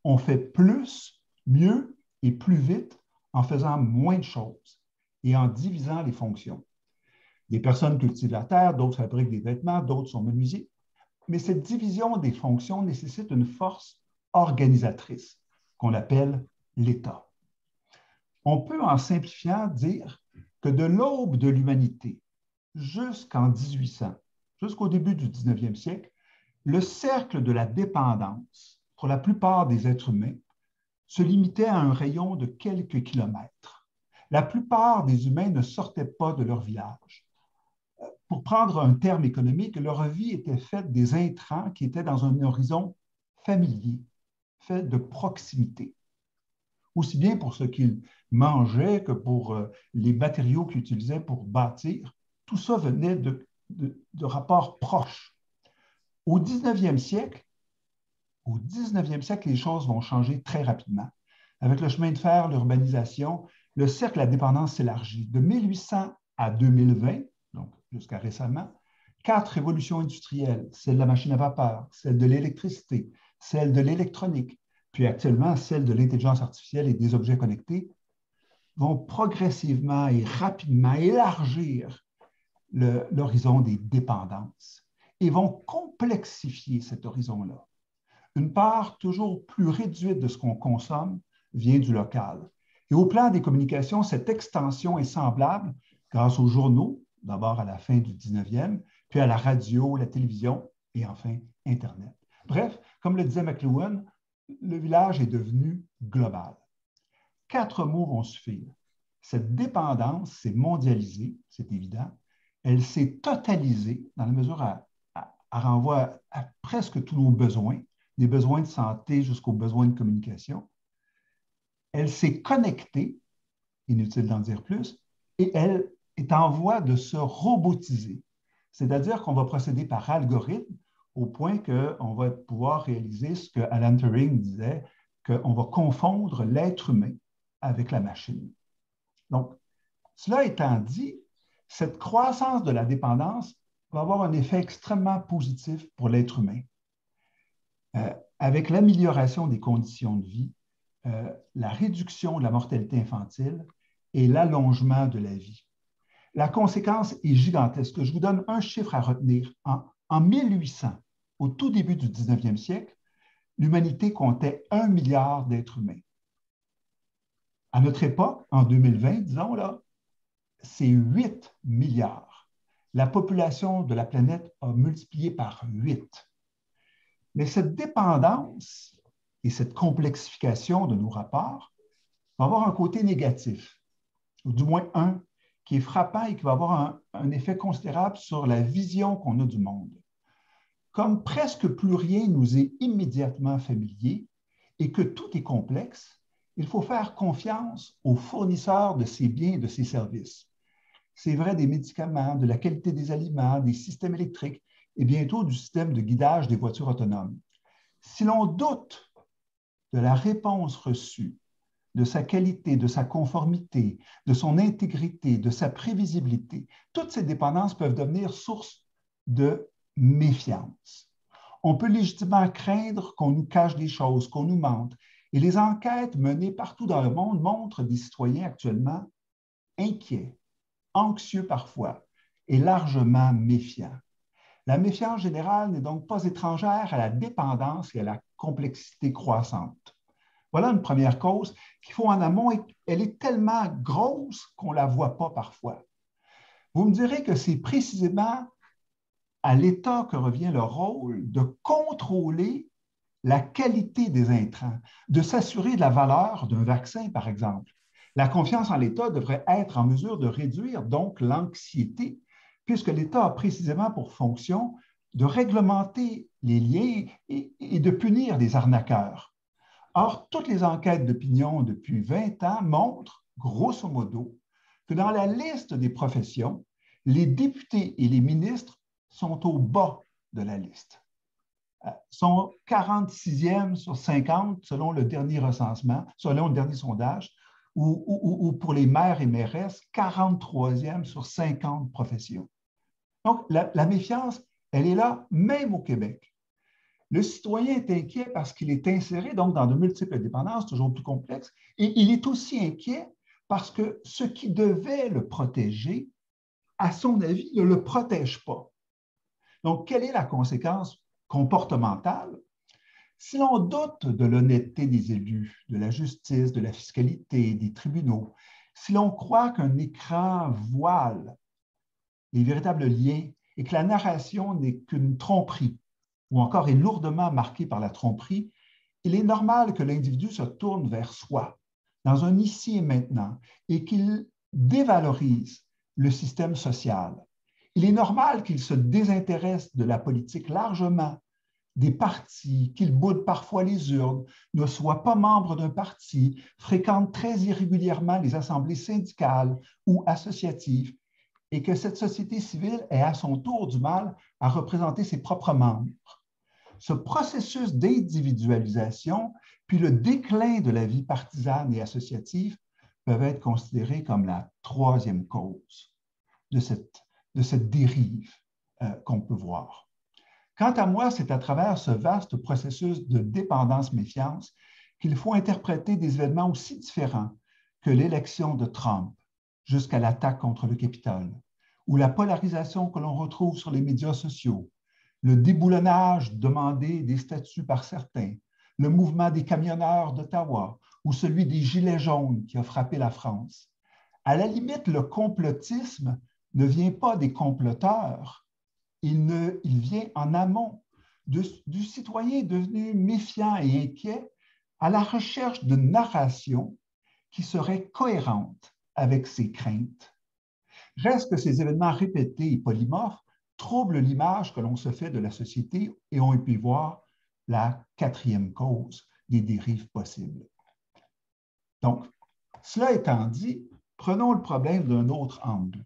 On fait plus, mieux et plus vite en faisant moins de choses et en divisant les fonctions. Des personnes cultivent la terre, d'autres fabriquent des vêtements, d'autres sont menuisiers. Mais cette division des fonctions nécessite une force organisatrice qu'on appelle l'État. On peut, en simplifiant, dire que de l'aube de l'humanité jusqu'en 1800, jusqu'au début du 19e siècle, le cercle de la dépendance, pour la plupart des êtres humains, se limitait à un rayon de quelques kilomètres. La plupart des humains ne sortaient pas de leur village. Pour prendre un terme économique, leur vie était faite des intrants qui étaient dans un horizon familier, fait de proximité. Aussi bien pour ce qu'ils mangeaient que pour les matériaux qu'ils utilisaient pour bâtir, tout ça venait de rapports proches. Au 19e siècle, les choses vont changer très rapidement. Avec le chemin de fer, l'urbanisation, le cercle de la dépendance s'élargit. De 1800 à 2020, donc jusqu'à récemment, 4 révolutions industrielles, celle de la machine à vapeur, celle de l'électricité, celle de l'électronique, puis actuellement celle de l'intelligence artificielle et des objets connectés, vont progressivement et rapidement élargir l'horizon des dépendances et vont complexifier cet horizon-là. Une part toujours plus réduite de ce qu'on consomme vient du local. Et au plan des communications, cette extension est semblable grâce aux journaux, d'abord à la fin du 19e, puis à la radio, la télévision et enfin Internet. Bref, comme le disait McLuhan, le village est devenu global. 4 mots vont suffire. Cette dépendance s'est mondialisée, c'est évident. Elle s'est totalisée dans la mesure où elle renvoie à presque tous nos besoins, des besoins de santé jusqu'aux besoins de communication. Elle s'est connectée, inutile d'en dire plus, et elle est en voie de se robotiser. C'est-à-dire qu'on va procéder par algorithme au point qu'on va pouvoir réaliser ce que Alan Turing disait, qu'on va confondre l'être humain avec la machine. Donc, cela étant dit, cette croissance de la dépendance va avoir un effet extrêmement positif pour l'être humain. Avec l'amélioration des conditions de vie, la réduction de la mortalité infantile et l'allongement de la vie. La conséquence est gigantesque. Je vous donne un chiffre à retenir. En 1800, au tout début du 19e siècle, l'humanité comptait 1 milliard d'êtres humains. À notre époque, en 2020, disons, là, c'est 8 milliards. La population de la planète a multiplié par 8. Mais cette dépendance et cette complexification de nos rapports va avoir un côté négatif, ou du moins un qui est frappant et qui va avoir un effet considérable sur la vision qu'on a du monde. Comme presque plus rien nous est immédiatement familier et que tout est complexe, il faut faire confiance aux fournisseurs de ces biens et de ces services. C'est vrai des médicaments, de la qualité des aliments, des systèmes électriques et bientôt du système de guidage des voitures autonomes. Si l'on doute de la réponse reçue, de sa qualité, de sa conformité, de son intégrité, de sa prévisibilité, toutes ces dépendances peuvent devenir source de méfiance. On peut légitimement craindre qu'on nous cache des choses, qu'on nous mente. Et les enquêtes menées partout dans le monde montrent des citoyens actuellement inquiets, anxieux parfois et largement méfiants. La méfiance générale n'est donc pas étrangère à la dépendance et à la complexité croissante. Voilà une première cause qu'il faut en amont et elle est tellement grosse qu'on ne la voit pas parfois. Vous me direz que c'est précisément à l'État que revient le rôle de contrôler la qualité des intrants, de s'assurer de la valeur d'un vaccin, par exemple. La confiance en l'État devrait être en mesure de réduire donc l'anxiété, puisque l'État a précisément pour fonction de réglementer les liens et de punir les arnaqueurs. Or, toutes les enquêtes d'opinion depuis 20 ans montrent, grosso modo, que dans la liste des professions, les députés et les ministres sont au bas de la liste. Sont 46e sur 50 selon le dernier recensement, selon le dernier sondage, ou pour les maires et mairesses, 43e sur 50 professions. Donc, la méfiance, elle est là même au Québec. Le citoyen est inquiet parce qu'il est inséré donc dans de multiples dépendances, toujours plus complexes, et il est aussi inquiet parce que ce qui devait le protéger, à son avis, ne le protège pas. Donc, quelle est la conséquence comportementale? Si l'on doute de l'honnêteté des élus, de la justice, de la fiscalité, des tribunaux, si l'on croit qu'un écran voile les véritables liens et que la narration n'est qu'une tromperie, ou encore est lourdement marquée par la tromperie, il est normal que l'individu se tourne vers soi, dans un ici et maintenant, et qu'il dévalorise le système social. Il est normal qu'il se désintéresse de la politique largement, des partis, qu'il boude parfois les urnes, ne soit pas membre d'un parti, fréquente très irrégulièrement les assemblées syndicales ou associatives, et que cette société civile ait à son tour du mal à représenter ses propres membres. Ce processus d'individualisation, puis le déclin de la vie partisane et associative peuvent être considérés comme la troisième cause de cette dérive qu'on peut voir. Quant à moi, c'est à travers ce vaste processus de dépendance-méfiance qu'il faut interpréter des événements aussi différents que l'élection de Trump jusqu'à l'attaque contre le Capitole, ou la polarisation que l'on retrouve sur les médias sociaux, le déboulonnage demandé des statuts par certains, le mouvement des camionneurs d'Ottawa ou celui des Gilets jaunes qui a frappé la France. À la limite, le complotisme ne vient pas des comploteurs, il vient en amont du citoyen devenu méfiant et inquiet à la recherche de narration qui serait cohérente avec ces craintes. Reste que ces événements répétés et polymorphes troublent l'image que l'on se fait de la société et on peut y voir la quatrième cause des dérives possibles. Donc, cela étant dit, prenons le problème d'un autre angle.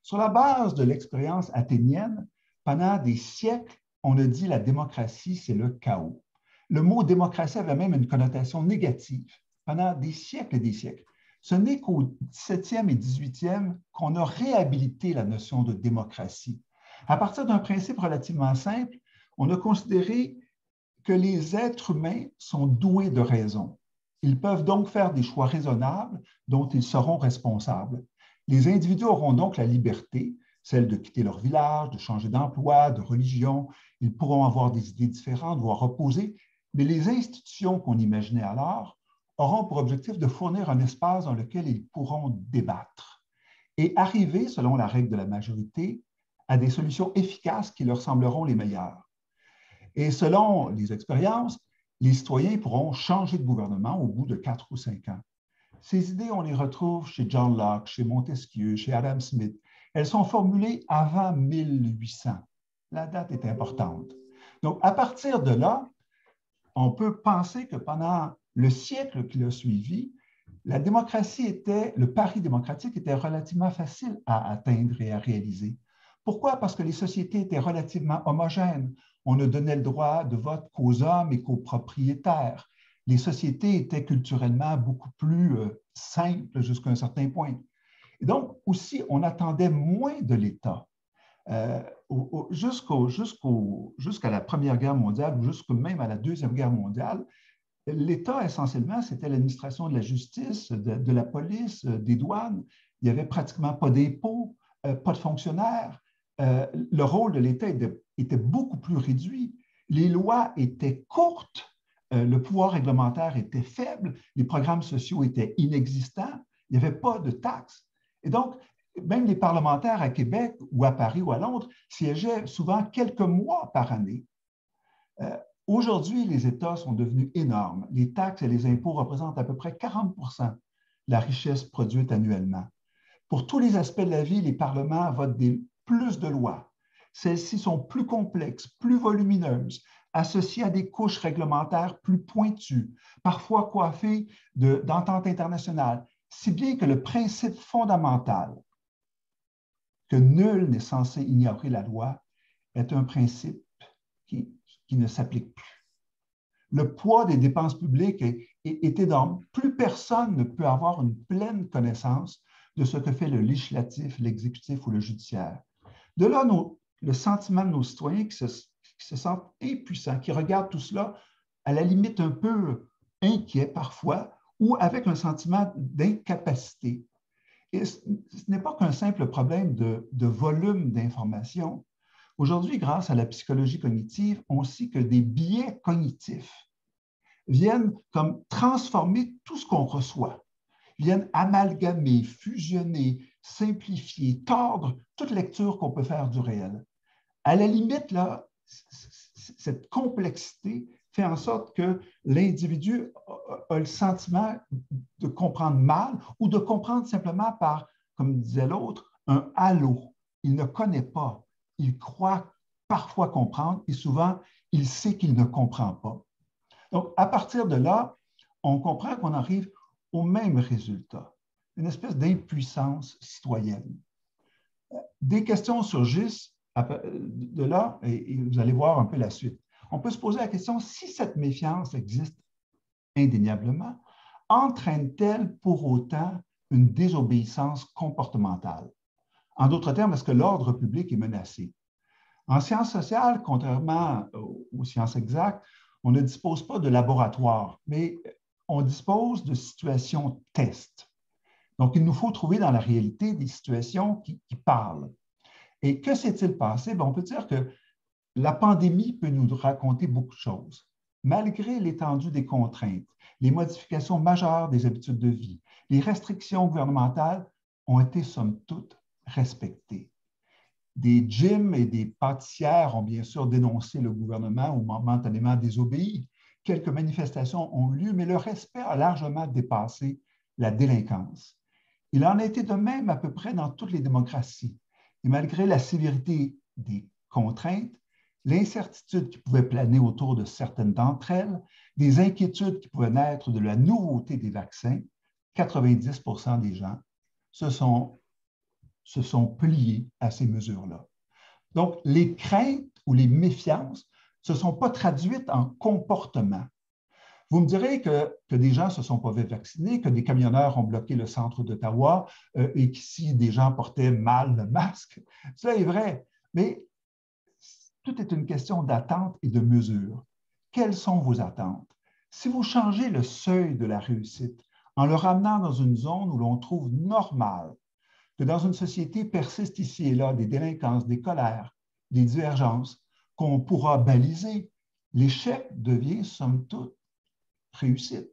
Sur la base de l'expérience athénienne, pendant des siècles, on a dit la démocratie, c'est le chaos. Le mot démocratie avait même une connotation négative pendant des siècles et des siècles. Ce n'est qu'au XVIIe et XVIIIe qu'on a réhabilité la notion de démocratie. À partir d'un principe relativement simple, on a considéré que les êtres humains sont doués de raison. Ils peuvent donc faire des choix raisonnables dont ils seront responsables. Les individus auront donc la liberté, celle de quitter leur village, de changer d'emploi, de religion. Ils pourront avoir des idées différentes, voire opposées, mais les institutions qu'on imaginait alors auront pour objectif de fournir un espace dans lequel ils pourront débattre et arriver, selon la règle de la majorité, à des solutions efficaces qui leur sembleront les meilleures. Et selon les expériences, les citoyens pourront changer de gouvernement au bout de 4 ou 5 ans. Ces idées, on les retrouve chez John Locke, chez Montesquieu, chez Adam Smith. Elles sont formulées avant 1800. La date est importante. Donc, à partir de là, on peut penser que pendant le siècle qui l'a suivi, la démocratie le pari démocratique était relativement facile à atteindre et à réaliser. Pourquoi? Parce que les sociétés étaient relativement homogènes. On ne donnait le droit de vote qu'aux hommes et qu'aux propriétaires. Les sociétés étaient culturellement beaucoup plus simples jusqu'à un certain point. Et donc, aussi, on attendait moins de l'État. Jusqu'à la Première Guerre mondiale ou jusqu'à même à la Deuxième Guerre mondiale, l'État, essentiellement, c'était l'administration de la justice, de la police, des douanes. Il n'y avait pratiquement pas d'impôts, pas de fonctionnaires. Le rôle de l'État était beaucoup plus réduit. Les lois étaient courtes, le pouvoir réglementaire était faible, les programmes sociaux étaient inexistants, il n'y avait pas de taxes. Et donc, même les parlementaires à Québec ou à Paris ou à Londres siégeaient souvent quelques mois par année. Aujourd'hui, les États sont devenus énormes. Les taxes et les impôts représentent à peu près 40 de la richesse produite annuellement. Pour tous les aspects de la vie, les parlements votent plus de lois. Celles-ci sont plus complexes, plus volumineuses, associées à des couches réglementaires plus pointues, parfois coiffées d'ententes internationales, si bien que le principe fondamental que nul n'est censé ignorer la loi est un principe qui ne s'applique plus. Le poids des dépenses publiques est énorme. Plus personne ne peut avoir une pleine connaissance de ce que fait le législatif, l'exécutif ou le judiciaire. De là, le sentiment de nos citoyens qui se sentent impuissants, qui regardent tout cela à la limite un peu inquiets parfois ou avec un sentiment d'incapacité. Et ce n'est pas qu'un simple problème de volume d'information. Aujourd'hui, grâce à la psychologie cognitive, on sait que des biais cognitifs viennent comme transformer tout ce qu'on reçoit, viennent amalgamer, fusionner, simplifier, tordre toute lecture qu'on peut faire du réel. À la limite, là, cette complexité fait en sorte que l'individu a le sentiment de comprendre mal ou de comprendre simplement par, comme disait l'autre, un halo. Il ne connaît pas. Il croit parfois comprendre et souvent, il sait qu'il ne comprend pas. Donc, à partir de là, on comprend qu'on arrive au même résultat, une espèce d'impuissance citoyenne. Des questions surgissent de là et vous allez voir un peu la suite. On peut se poser la question, si cette méfiance existe indéniablement, entraîne-t-elle pour autant une désobéissance comportementale? En d'autres termes, est-ce que l'ordre public est menacé? En sciences sociales, contrairement aux sciences exactes, on ne dispose pas de laboratoire, mais on dispose de situations test. Donc, il nous faut trouver dans la réalité des situations qui parlent. Et que s'est-il passé? Bien, on peut dire que la pandémie peut nous raconter beaucoup de choses. Malgré l'étendue des contraintes, les modifications majeures des habitudes de vie, les restrictions gouvernementales ont été, somme toute, respectées. Des gyms et des pâtissières ont bien sûr dénoncé le gouvernement ou momentanément désobéi. Quelques manifestations ont eu lieu, mais le respect a largement dépassé la délinquance. Il en a été de même à peu près dans toutes les démocraties. Et malgré la sévérité des contraintes, l'incertitude qui pouvait planer autour de certaines d'entre elles, des inquiétudes qui pouvaient naître de la nouveauté des vaccins, 90% des gens se sont pliés à ces mesures-là. Donc, les craintes ou les méfiances ne se sont pas traduites en comportement. Vous me direz que des gens ne se sont pas fait vacciner, que des camionneurs ont bloqué le centre d'Ottawa et qu'ici, des gens portaient mal le masque. Ça est vrai, mais tout est une question d'attente et de mesure. Quelles sont vos attentes? Si vous changez le seuil de la réussite en le ramenant dans une zone où l'on trouve normal que dans une société persistent ici et là des délinquances, des colères, des divergences qu'on pourra baliser, l'échec devient, somme toute, réussite.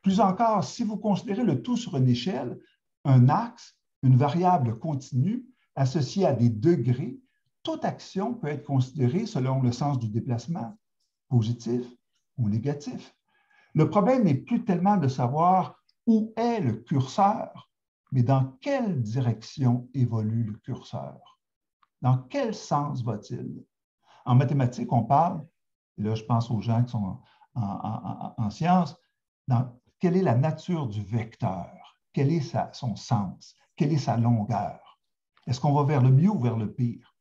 Plus encore, si vous considérez le tout sur une échelle, un axe, une variable continue associée à des degrés, toute action peut être considérée selon le sens du déplacement, positif ou négatif. Le problème n'est plus tellement de savoir où est le curseur, mais dans quelle direction évolue le curseur? Dans quel sens va-t-il? En mathématiques, on parle, et là je pense aux gens qui sont en sciences, quelle est la nature du vecteur? Quel est son sens? Quelle est sa longueur? Est-ce qu'on va vers le mieux ou vers le pire?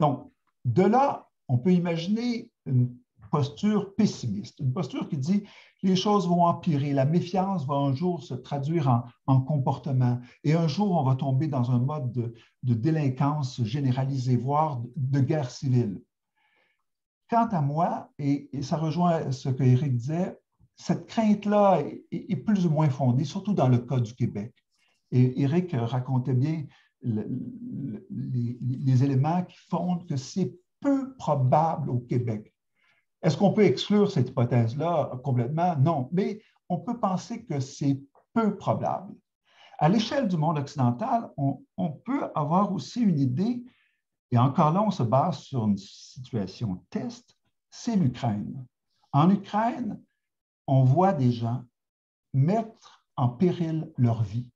Donc, de là, on peut imaginer une posture pessimiste, une posture qui dit les choses vont empirer, la méfiance va un jour se traduire en comportement et un jour, on va tomber dans un mode de délinquance généralisée, voire de guerre civile. Quant à moi, et ça rejoint ce que Éric disait, cette crainte-là est plus ou moins fondée, surtout dans le cas du Québec. Et Éric racontait bien les éléments qui font que c'est peu probable au Québec. Est-ce qu'on peut exclure cette hypothèse-là complètement? Non, mais on peut penser que c'est peu probable. À l'échelle du monde occidental, on peut avoir aussi une idée, et encore là, on se base sur une situation test, c'est l'Ukraine. En Ukraine, on voit des gens mettre en péril leur vie.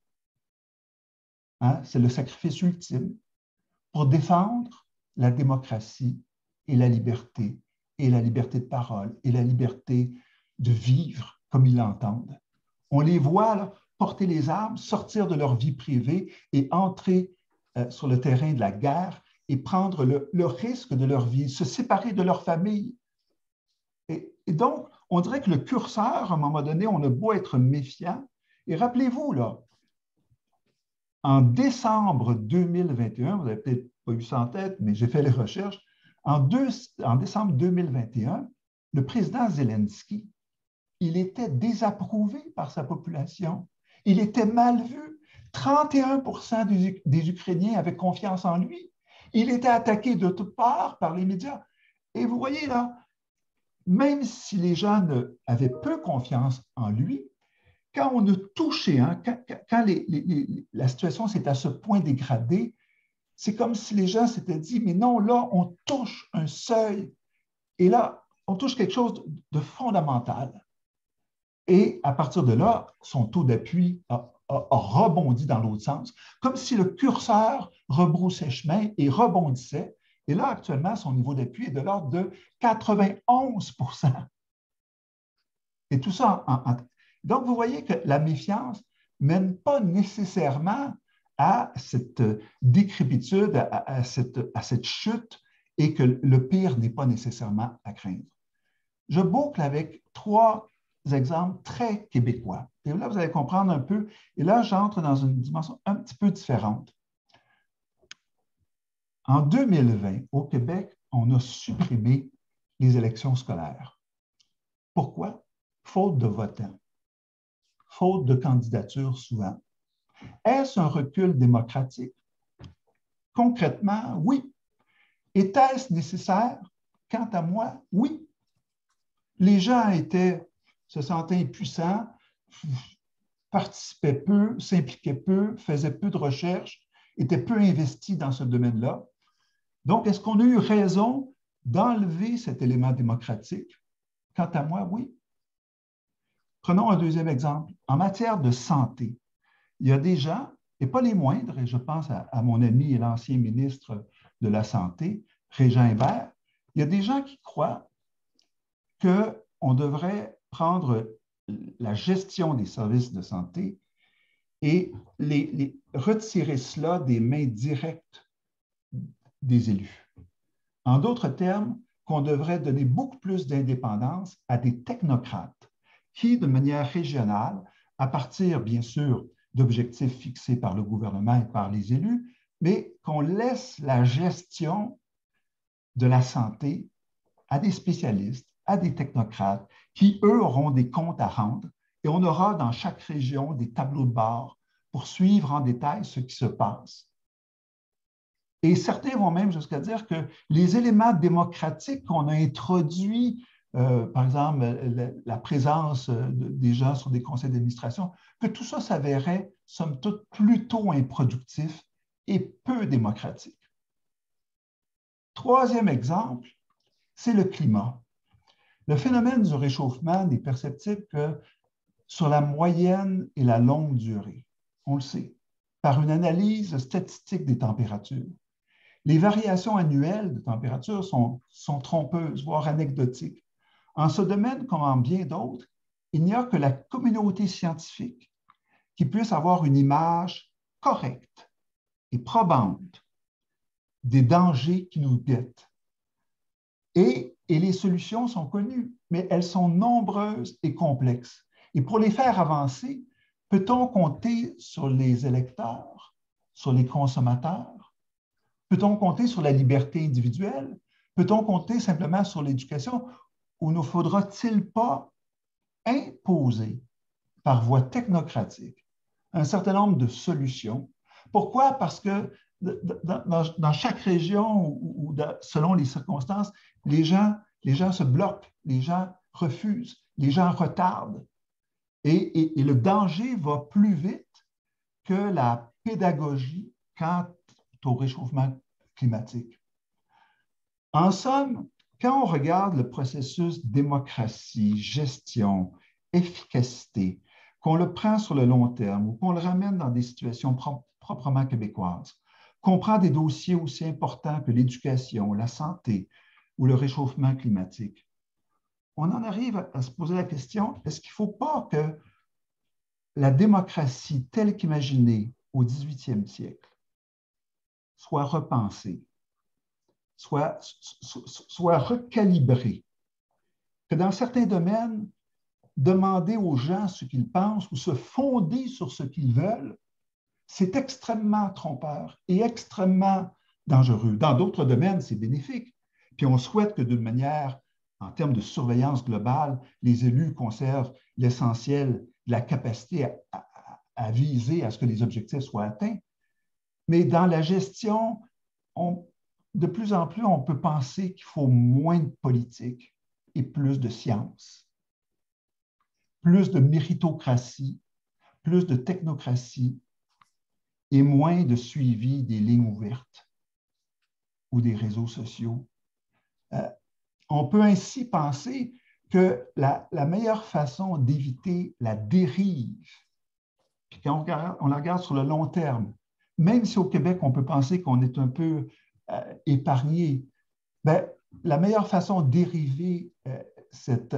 Hein? C'est le sacrifice ultime pour défendre la démocratie et la liberté de parole et la liberté de vivre comme ils l'entendent. On les voit là, porter les armes, sortir de leur vie privée et entrer sur le terrain de la guerre et prendre le risque de leur vie, se séparer de leur famille. Et donc, on dirait que le curseur, à un moment donné, on a beau être méfiant. Et rappelez-vous, là, en décembre 2021, vous n'avez peut-être pas eu ça en tête, mais j'ai fait les recherches, en décembre 2021, le président Zelensky, il était désapprouvé par sa population. Il était mal vu. 31% des Ukrainiens avaient confiance en lui. Il était attaqué de toutes parts par les médias. Et vous voyez là, même si les gens avaient peu confiance en lui, quand on a touché, hein, quand la situation s'est à ce point dégradée, c'est comme si les gens s'étaient dit, mais non, là, on touche un seuil. Et là, on touche quelque chose de fondamental. Et à partir de là, son taux d'appui a rebondi dans l'autre sens, comme si le curseur rebroussait chemin et rebondissait. Et là, actuellement, son niveau d'appui est de l'ordre de 91%. Et tout ça Donc, vous voyez que la méfiance ne mène pas nécessairement à cette décrépitude, à cette chute, et que le pire n'est pas nécessairement à craindre. Je boucle avec 3 exemples très québécois. Et là, vous allez comprendre un peu. Et là, j'entre dans une dimension un petit peu différente. En 2020, au Québec, on a supprimé les élections scolaires. Pourquoi? Faute de votants. Faute de candidatures souvent. Est-ce un recul démocratique? Concrètement, oui. Était-ce nécessaire? Quant à moi, oui. Les gens se sentaient impuissants, participaient peu, s'impliquaient peu, faisaient peu de recherches, étaient peu investis dans ce domaine-là. Donc, est-ce qu'on a eu raison d'enlever cet élément démocratique? Quant à moi, oui. Prenons un deuxième exemple. En matière de santé, il y a des gens, et pas les moindres, et je pense à mon ami et l'ancien ministre de la Santé, Régent Hébert, il y a des gens qui croient qu'on devrait prendre la gestion des services de santé et retirer cela des mains directes des élus. En d'autres termes, qu'on devrait donner beaucoup plus d'indépendance à des technocrates qui, de manière régionale, à partir, bien sûr, d'objectifs fixés par le gouvernement et par les élus, mais qu'on laisse la gestion de la santé à des spécialistes, à des technocrates qui, eux, auront des comptes à rendre et on aura dans chaque région des tableaux de bord pour suivre en détail ce qui se passe. Et certains vont même jusqu'à dire que les éléments démocratiques qu'on a introduits, par exemple la présence des gens sur des conseils d'administration, que tout ça s'avérait, somme toute, plutôt improductif et peu démocratique. Troisième exemple, c'est le climat. Le phénomène du réchauffement n'est perceptible que sur la moyenne et la longue durée. On le sait, par une analyse statistique des températures. Les variations annuelles de température sont trompeuses, voire anecdotiques. En ce domaine, comme en bien d'autres, il n'y a que la communauté scientifique qui puisse avoir une image correcte et probante des dangers qui nous guettent. Et les solutions sont connues, mais elles sont nombreuses et complexes. Et pour les faire avancer, peut-on compter sur les électeurs, sur les consommateurs? Peut-on compter sur la liberté individuelle? Peut-on compter simplement sur l'éducation? Ou ne faudra-t-il pas imposer par voie technocratique un certain nombre de solutions? Pourquoi? Parce que dans chaque région ou selon les circonstances, les gens se bloquent, les gens refusent, les gens retardent. Et le danger va plus vite que la pédagogie quant au réchauffement climatique. En somme, quand on regarde le processus démocratie, gestion, efficacité, qu'on le prend sur le long terme ou qu'on le ramène dans des situations proprement québécoises, qu'on prend des dossiers aussi importants que l'éducation, la santé ou le réchauffement climatique, on en arrive à se poser la question, est-ce qu'il ne faut pas que la démocratie telle qu'imaginée au 18e siècle soit repensée, soit recalibrée, que dans certains domaines, demander aux gens ce qu'ils pensent ou se fonder sur ce qu'ils veulent, c'est extrêmement trompeur et extrêmement dangereux. Dans d'autres domaines, c'est bénéfique. Puis on souhaite que d'une manière, en termes de surveillance globale, les élus conservent l'essentiel de la capacité à viser à ce que les objectifs soient atteints. Mais dans la gestion, de plus en plus, on peut penser qu'il faut moins de politique et plus de science, plus de méritocratie, plus de technocratie et moins de suivi des lignes ouvertes ou des réseaux sociaux. On peut ainsi penser que la meilleure façon d'éviter la dérive, puis quand on la regarde sur le long terme, même si au Québec, on peut penser qu'on est un peu épargné, bien, la meilleure façon d'éviter cette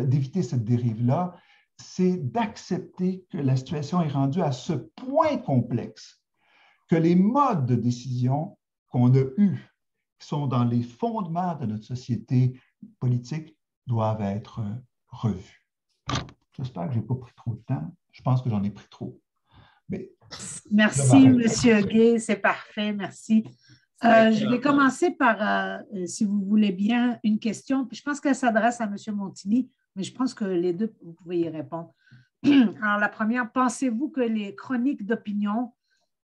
dérive-là, c'est d'accepter que la situation est rendue à ce point complexe que les modes de décision qu'on a eus, qui sont dans les fondements de notre société politique, doivent être revus. J'espère que je n'ai pas pris trop de temps. Je pense que j'en ai pris trop. Mais merci, M. Gay, c'est parfait, merci. Je vais commencer par, si vous voulez bien, une question. Puis je pense qu'elle s'adresse à M. Montigny, mais je pense que les deux, vous pouvez y répondre. Alors, la première, pensez-vous que les chroniques d'opinion,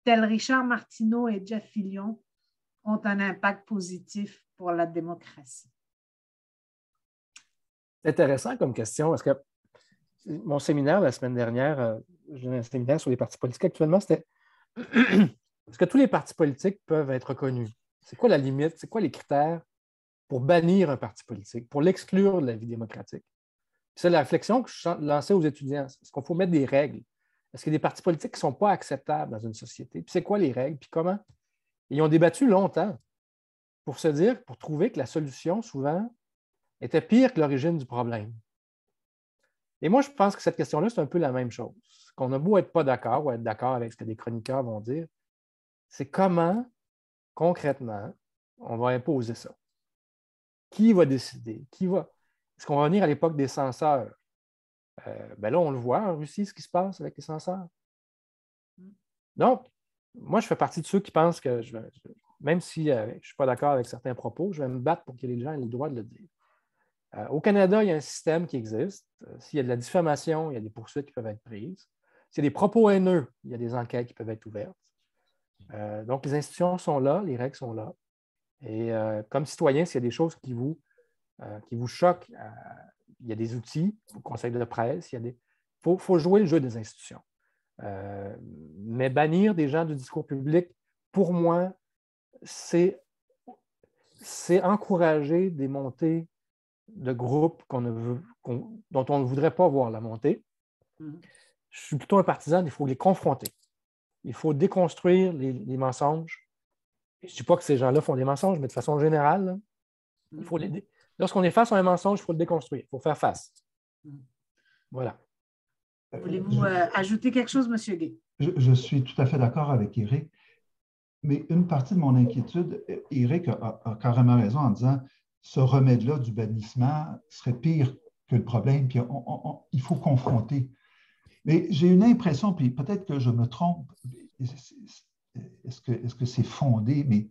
tels Richard Martineau et Jeff Fillion, ont un impact positif pour la démocratie? C'est intéressant comme question, parce que mon séminaire la semaine dernière, j'ai un séminaire sur les partis politiques actuellement, c'était est-ce que tous les partis politiques peuvent être reconnus? C'est quoi la limite? C'est quoi les critères pour bannir un parti politique, pour l'exclure de la vie démocratique? C'est la réflexion que je lançais aux étudiants. Est-ce qu'il faut mettre des règles? Est-ce qu'il y a des partis politiques qui ne sont pas acceptables dans une société? Puis c'est quoi les règles? Puis comment? Ils ont débattu longtemps pour se dire, pour trouver que la solution, souvent, était pire que l'origine du problème. Et moi, je pense que cette question-là, c'est un peu la même chose. Qu'on a beau être pas d'accord ou être d'accord avec ce que des chroniqueurs vont dire, c'est comment, concrètement, on va imposer ça. Qui va décider? Est-ce qu'on va revenir à l'époque des censeurs? Ben là, on le voit en Russie, ce qui se passe avec les censeurs. Donc, moi, je fais partie de ceux qui pensent que, même si je ne suis pas d'accord avec certains propos, je vais me battre pour que les gens aient le droit de le dire. Au Canada, il y a un système qui existe. S'il y a de la diffamation, il y a des poursuites qui peuvent être prises. S'il y a des propos haineux, il y a des enquêtes qui peuvent être ouvertes. Donc, les institutions sont là, les règles sont là. Et comme citoyen, s'il y a des choses qui vous choquent, il y a des outils au conseil de presse. Il faut jouer le jeu des institutions. Mais bannir des gens du discours public, pour moi, c'est encourager des montées de groupes dont on ne voudrait pas voir la montée. Je suis plutôt un partisan, il faut les confronter. Il faut déconstruire les mensonges. Je ne dis pas que ces gens-là font des mensonges, mais de façon générale, lorsqu'on est face à un mensonge, il faut le déconstruire, il faut faire face. Voilà. Voulez-vous ajouter quelque chose, M. Gay? Je suis tout à fait d'accord avec Éric, mais une partie de mon inquiétude, Éric a carrément raison en disant ce remède-là du bannissement serait pire que le problème, puis il faut confronter. Mais j'ai une impression, puis peut-être que je me trompe, est-ce que c'est fondé, mais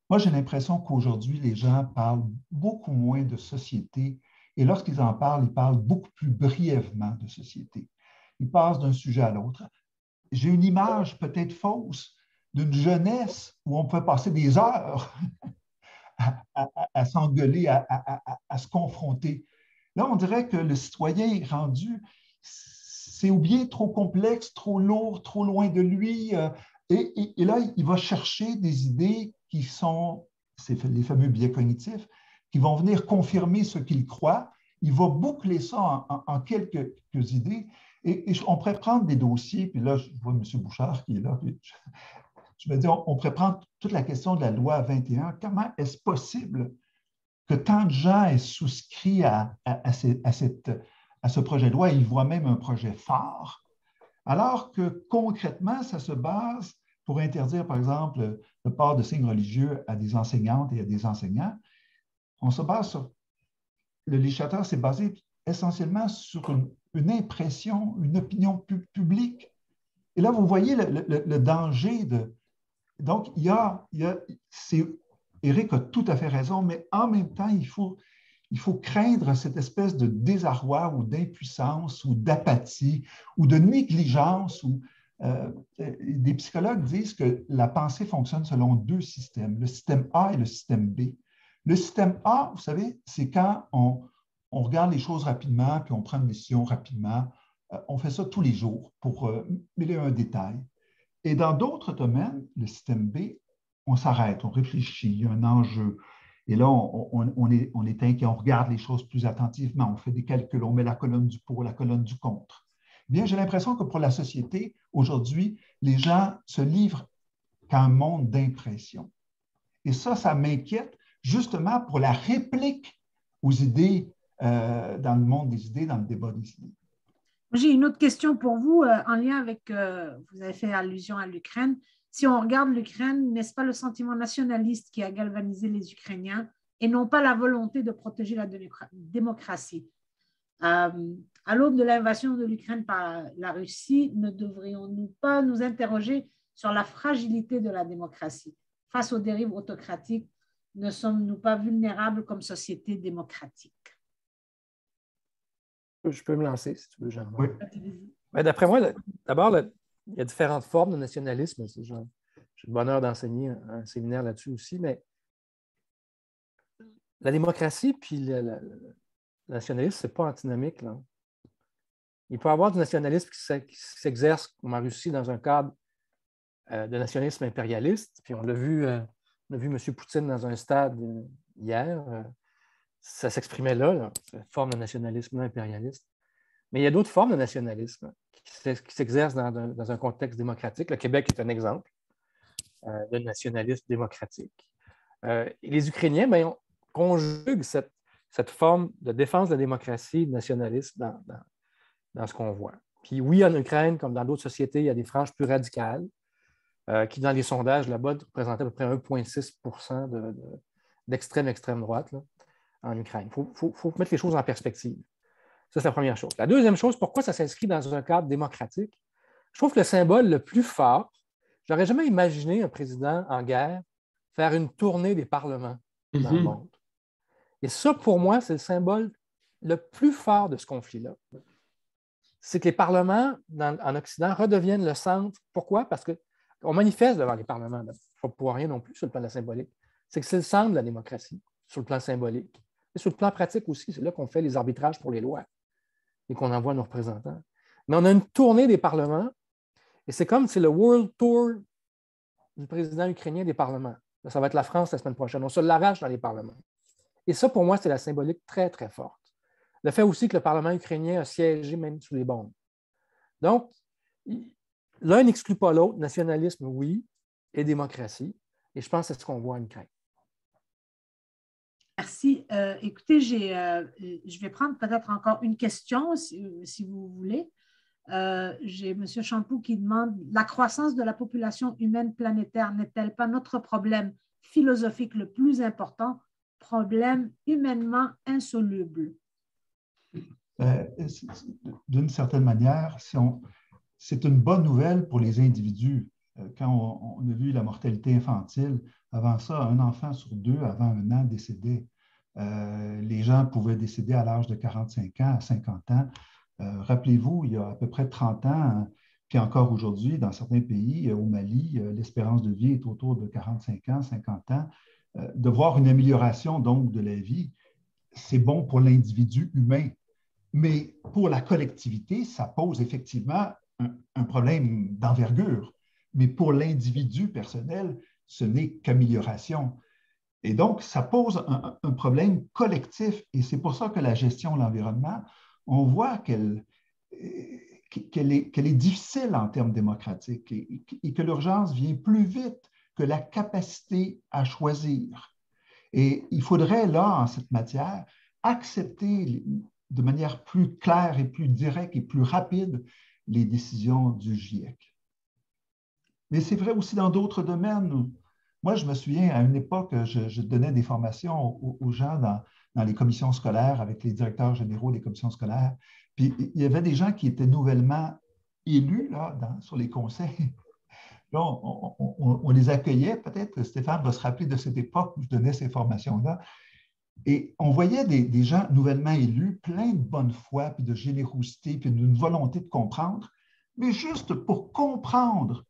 moi j'ai l'impression qu'aujourd'hui les gens parlent beaucoup moins de société, et lorsqu'ils en parlent, ils parlent beaucoup plus brièvement de société. Ils passent d'un sujet à l'autre. J'ai une image peut-être fausse d'une jeunesse où on peut passer des heures à s'engueuler, à se confronter. Là, on dirait que le citoyen est rendu, c'est ou bien trop complexe, trop lourd, trop loin de lui, et là, il va chercher des idées qui sont, c'est les fameux biais cognitifs, qui vont venir confirmer ce qu'il croit. Il va boucler ça en quelques idées. Et on pourrait prendre des dossiers, puis là, je vois M. Bouchard qui est là, puis je me dis, on pourrait prendre toute la question de la loi 21. Comment est-ce possible que tant de gens aient souscrit à ce projet de loi? Ils voient même un projet phare, alors que concrètement, ça se base pour interdire, par exemple, le port de signes religieux à des enseignantes et à des enseignants. On se base sur... Le législateur s'est basé essentiellement sur une impression, une opinion publique. Et là, vous voyez le danger de... Donc, Éric a tout à fait raison, mais en même temps, il faut craindre cette espèce de désarroi ou d'impuissance ou d'apathie ou de négligence. Des psychologues disent que la pensée fonctionne selon deux systèmes, le système A et le système B. Le système A, vous savez, c'est quand on regarde les choses rapidement, puis on prend une décision rapidement. On fait ça tous les jours pour mêler un détail. Et dans d'autres domaines, le système B, on s'arrête, on réfléchit, il y a un enjeu. Et là, on est inquiet, on regarde les choses plus attentivement, on fait des calculs, on met la colonne du pour, la colonne du contre. Bien, j'ai l'impression que pour la société, aujourd'hui, les gens se livrent qu'à un monde d'impression. Et ça m'inquiète justement pour la réplique aux idées dans le monde des idées, dans le débat des idées. J'ai une autre question pour vous en lien avec, vous avez fait allusion à l'Ukraine. Si on regarde l'Ukraine, n'est-ce pas le sentiment nationaliste qui a galvanisé les Ukrainiens et non pas la volonté de protéger la démocratie? À l'aube de l'invasion de l'Ukraine par la Russie, ne devrions-nous pas nous interroger sur la fragilité de la démocratie? Face aux dérives autocratiques, ne sommes-nous pas vulnérables comme société démocratique? Je peux me lancer, si tu veux, Jean. Oui. D'après moi, d'abord, il y a différentes formes de nationalisme. J'ai le bonheur d'enseigner un séminaire là-dessus aussi, mais la démocratie puis le nationalisme, ce n'est pas antinomique. Là. Il peut y avoir du nationalisme qui s'exerce, comme en Russie, dans un cadre de nationalisme impérialiste. Puis on a vu M. Poutine dans un stade hier. ça s'exprimait là, cette forme de nationalisme impérialiste. Mais il y a d'autres formes de nationalisme qui s'exercent dans un contexte démocratique. Le Québec est un exemple de nationalisme démocratique. Et les Ukrainiens conjuguent cette forme de défense de la démocratie nationaliste dans ce qu'on voit. Puis oui, en Ukraine, comme dans d'autres sociétés, il y a des franges plus radicales qui, dans les sondages là-bas, représentaient à peu près 1,6 % d'extrême droite là, en Ukraine. Il faut mettre les choses en perspective. Ça, c'est la première chose. La deuxième chose, pourquoi ça s'inscrit dans un cadre démocratique? Je trouve que le symbole le plus fort, je n'aurais jamais imaginé un président en guerre faire une tournée des parlements dans le monde. Et ça, pour moi, c'est le symbole le plus fort de ce conflit-là. C'est que les parlements en Occident redeviennent le centre. Pourquoi? Parce qu'on manifeste devant les parlements. Il ne faut pas pouvoir rien non plus sur le plan de la symbolique. C'est que c'est le centre de la démocratie, sur le plan symbolique. Et sur le plan pratique aussi, c'est là qu'on fait les arbitrages pour les lois et qu'on envoie nos représentants. Mais on a une tournée des parlements et c'est comme c'est le World Tour du président ukrainien des parlements. Là, ça va être la France la semaine prochaine. On se l'arrache dans les parlements. Et ça, pour moi, c'est la symbolique très, très forte. Le fait aussi que le Parlement ukrainien a siégé même sous les bombes. Donc, l'un n'exclut pas l'autre. Nationalisme, oui, et démocratie. Et je pense que c'est ce qu'on voit en Ukraine. Merci. Écoutez, je vais prendre peut-être encore une question, si vous voulez. J'ai M. Champoux qui demande « La croissance de la population humaine planétaire n'est-elle pas notre problème philosophique le plus important, problème humainement insoluble? » D'une certaine manière, c'est une bonne nouvelle pour les individus. Quand on a vu la mortalité infantile, avant ça, un enfant sur deux, avant 1 an, décédait. Les gens pouvaient décéder à l'âge de 45 ans, à 50 ans. Rappelez-vous, il y a à peu près 30 ans, puis encore aujourd'hui, dans certains pays, au Mali, l'espérance de vie est autour de 45 ans, 50 ans. De voir une amélioration donc de la vie, c'est bon pour l'individu humain. Mais pour la collectivité, ça pose effectivement un problème d'envergure. Mais pour l'individu personnel, ce n'est qu'amélioration. Et donc, ça pose un problème collectif. Et c'est pour ça que la gestion de l'environnement, on voit qu'elle est difficile en termes démocratiques et que l'urgence vient plus vite que la capacité à choisir. Et il faudrait, là, en cette matière, accepter de manière plus claire et plus directe et plus rapide les décisions du GIEC. Mais c'est vrai aussi dans d'autres domaines. Moi, je me souviens, à une époque, je donnais des formations aux gens dans les commissions scolaires avec les directeurs généraux des commissions scolaires. Puis il y avait des gens qui étaient nouvellement élus là, sur les conseils. Là, on les accueillait. Peut-être Stéphane va se rappeler de cette époque où je donnais ces formations-là. Et on voyait des gens nouvellement élus, pleins de bonne foi, puis de générosité, puis d'une volonté de comprendre, mais juste pour comprendre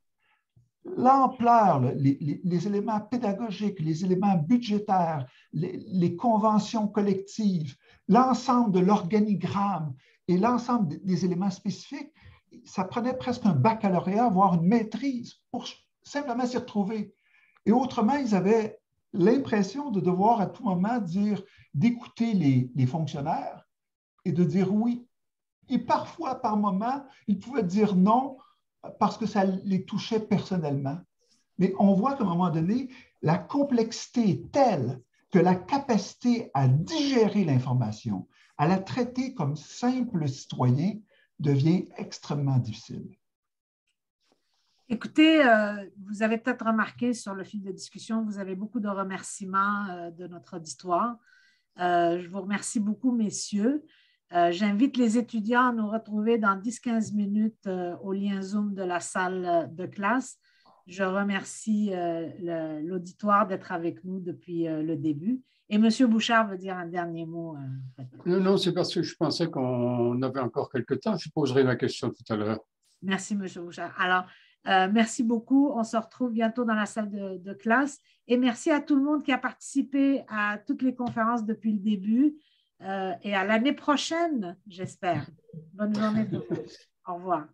l'ampleur, les éléments pédagogiques, les éléments budgétaires, les conventions collectives, l'ensemble de l'organigramme et l'ensemble des éléments spécifiques, ça prenait presque un baccalauréat, voire une maîtrise pour simplement s'y retrouver. Et autrement, ils avaient l'impression de devoir à tout moment d'écouter les fonctionnaires et de dire oui. Et parfois, par moment, ils pouvaient dire non parce que ça les touchait personnellement. Mais on voit qu'à un moment donné, la complexité est telle que la capacité à digérer l'information, à la traiter comme simple citoyen, devient extrêmement difficile. Écoutez, vous avez peut-être remarqué sur le fil de discussion, vous avez beaucoup de remerciements de notre auditoire. Je vous remercie beaucoup, messieurs. J'invite les étudiants à nous retrouver dans 10-15 minutes au lien Zoom de la salle de classe. Je remercie l'auditoire d'être avec nous depuis le début. Et M. Bouchard veut dire un dernier mot. Non, c'est parce que je pensais qu'on avait encore quelques temps. Je poserai ma question tout à l'heure. Merci, M. Bouchard. Alors, merci beaucoup. On se retrouve bientôt dans la salle de classe. Et merci à tout le monde qui a participé à toutes les conférences depuis le début. Et à l'année prochaine, j'espère. Bonne journée. Au revoir.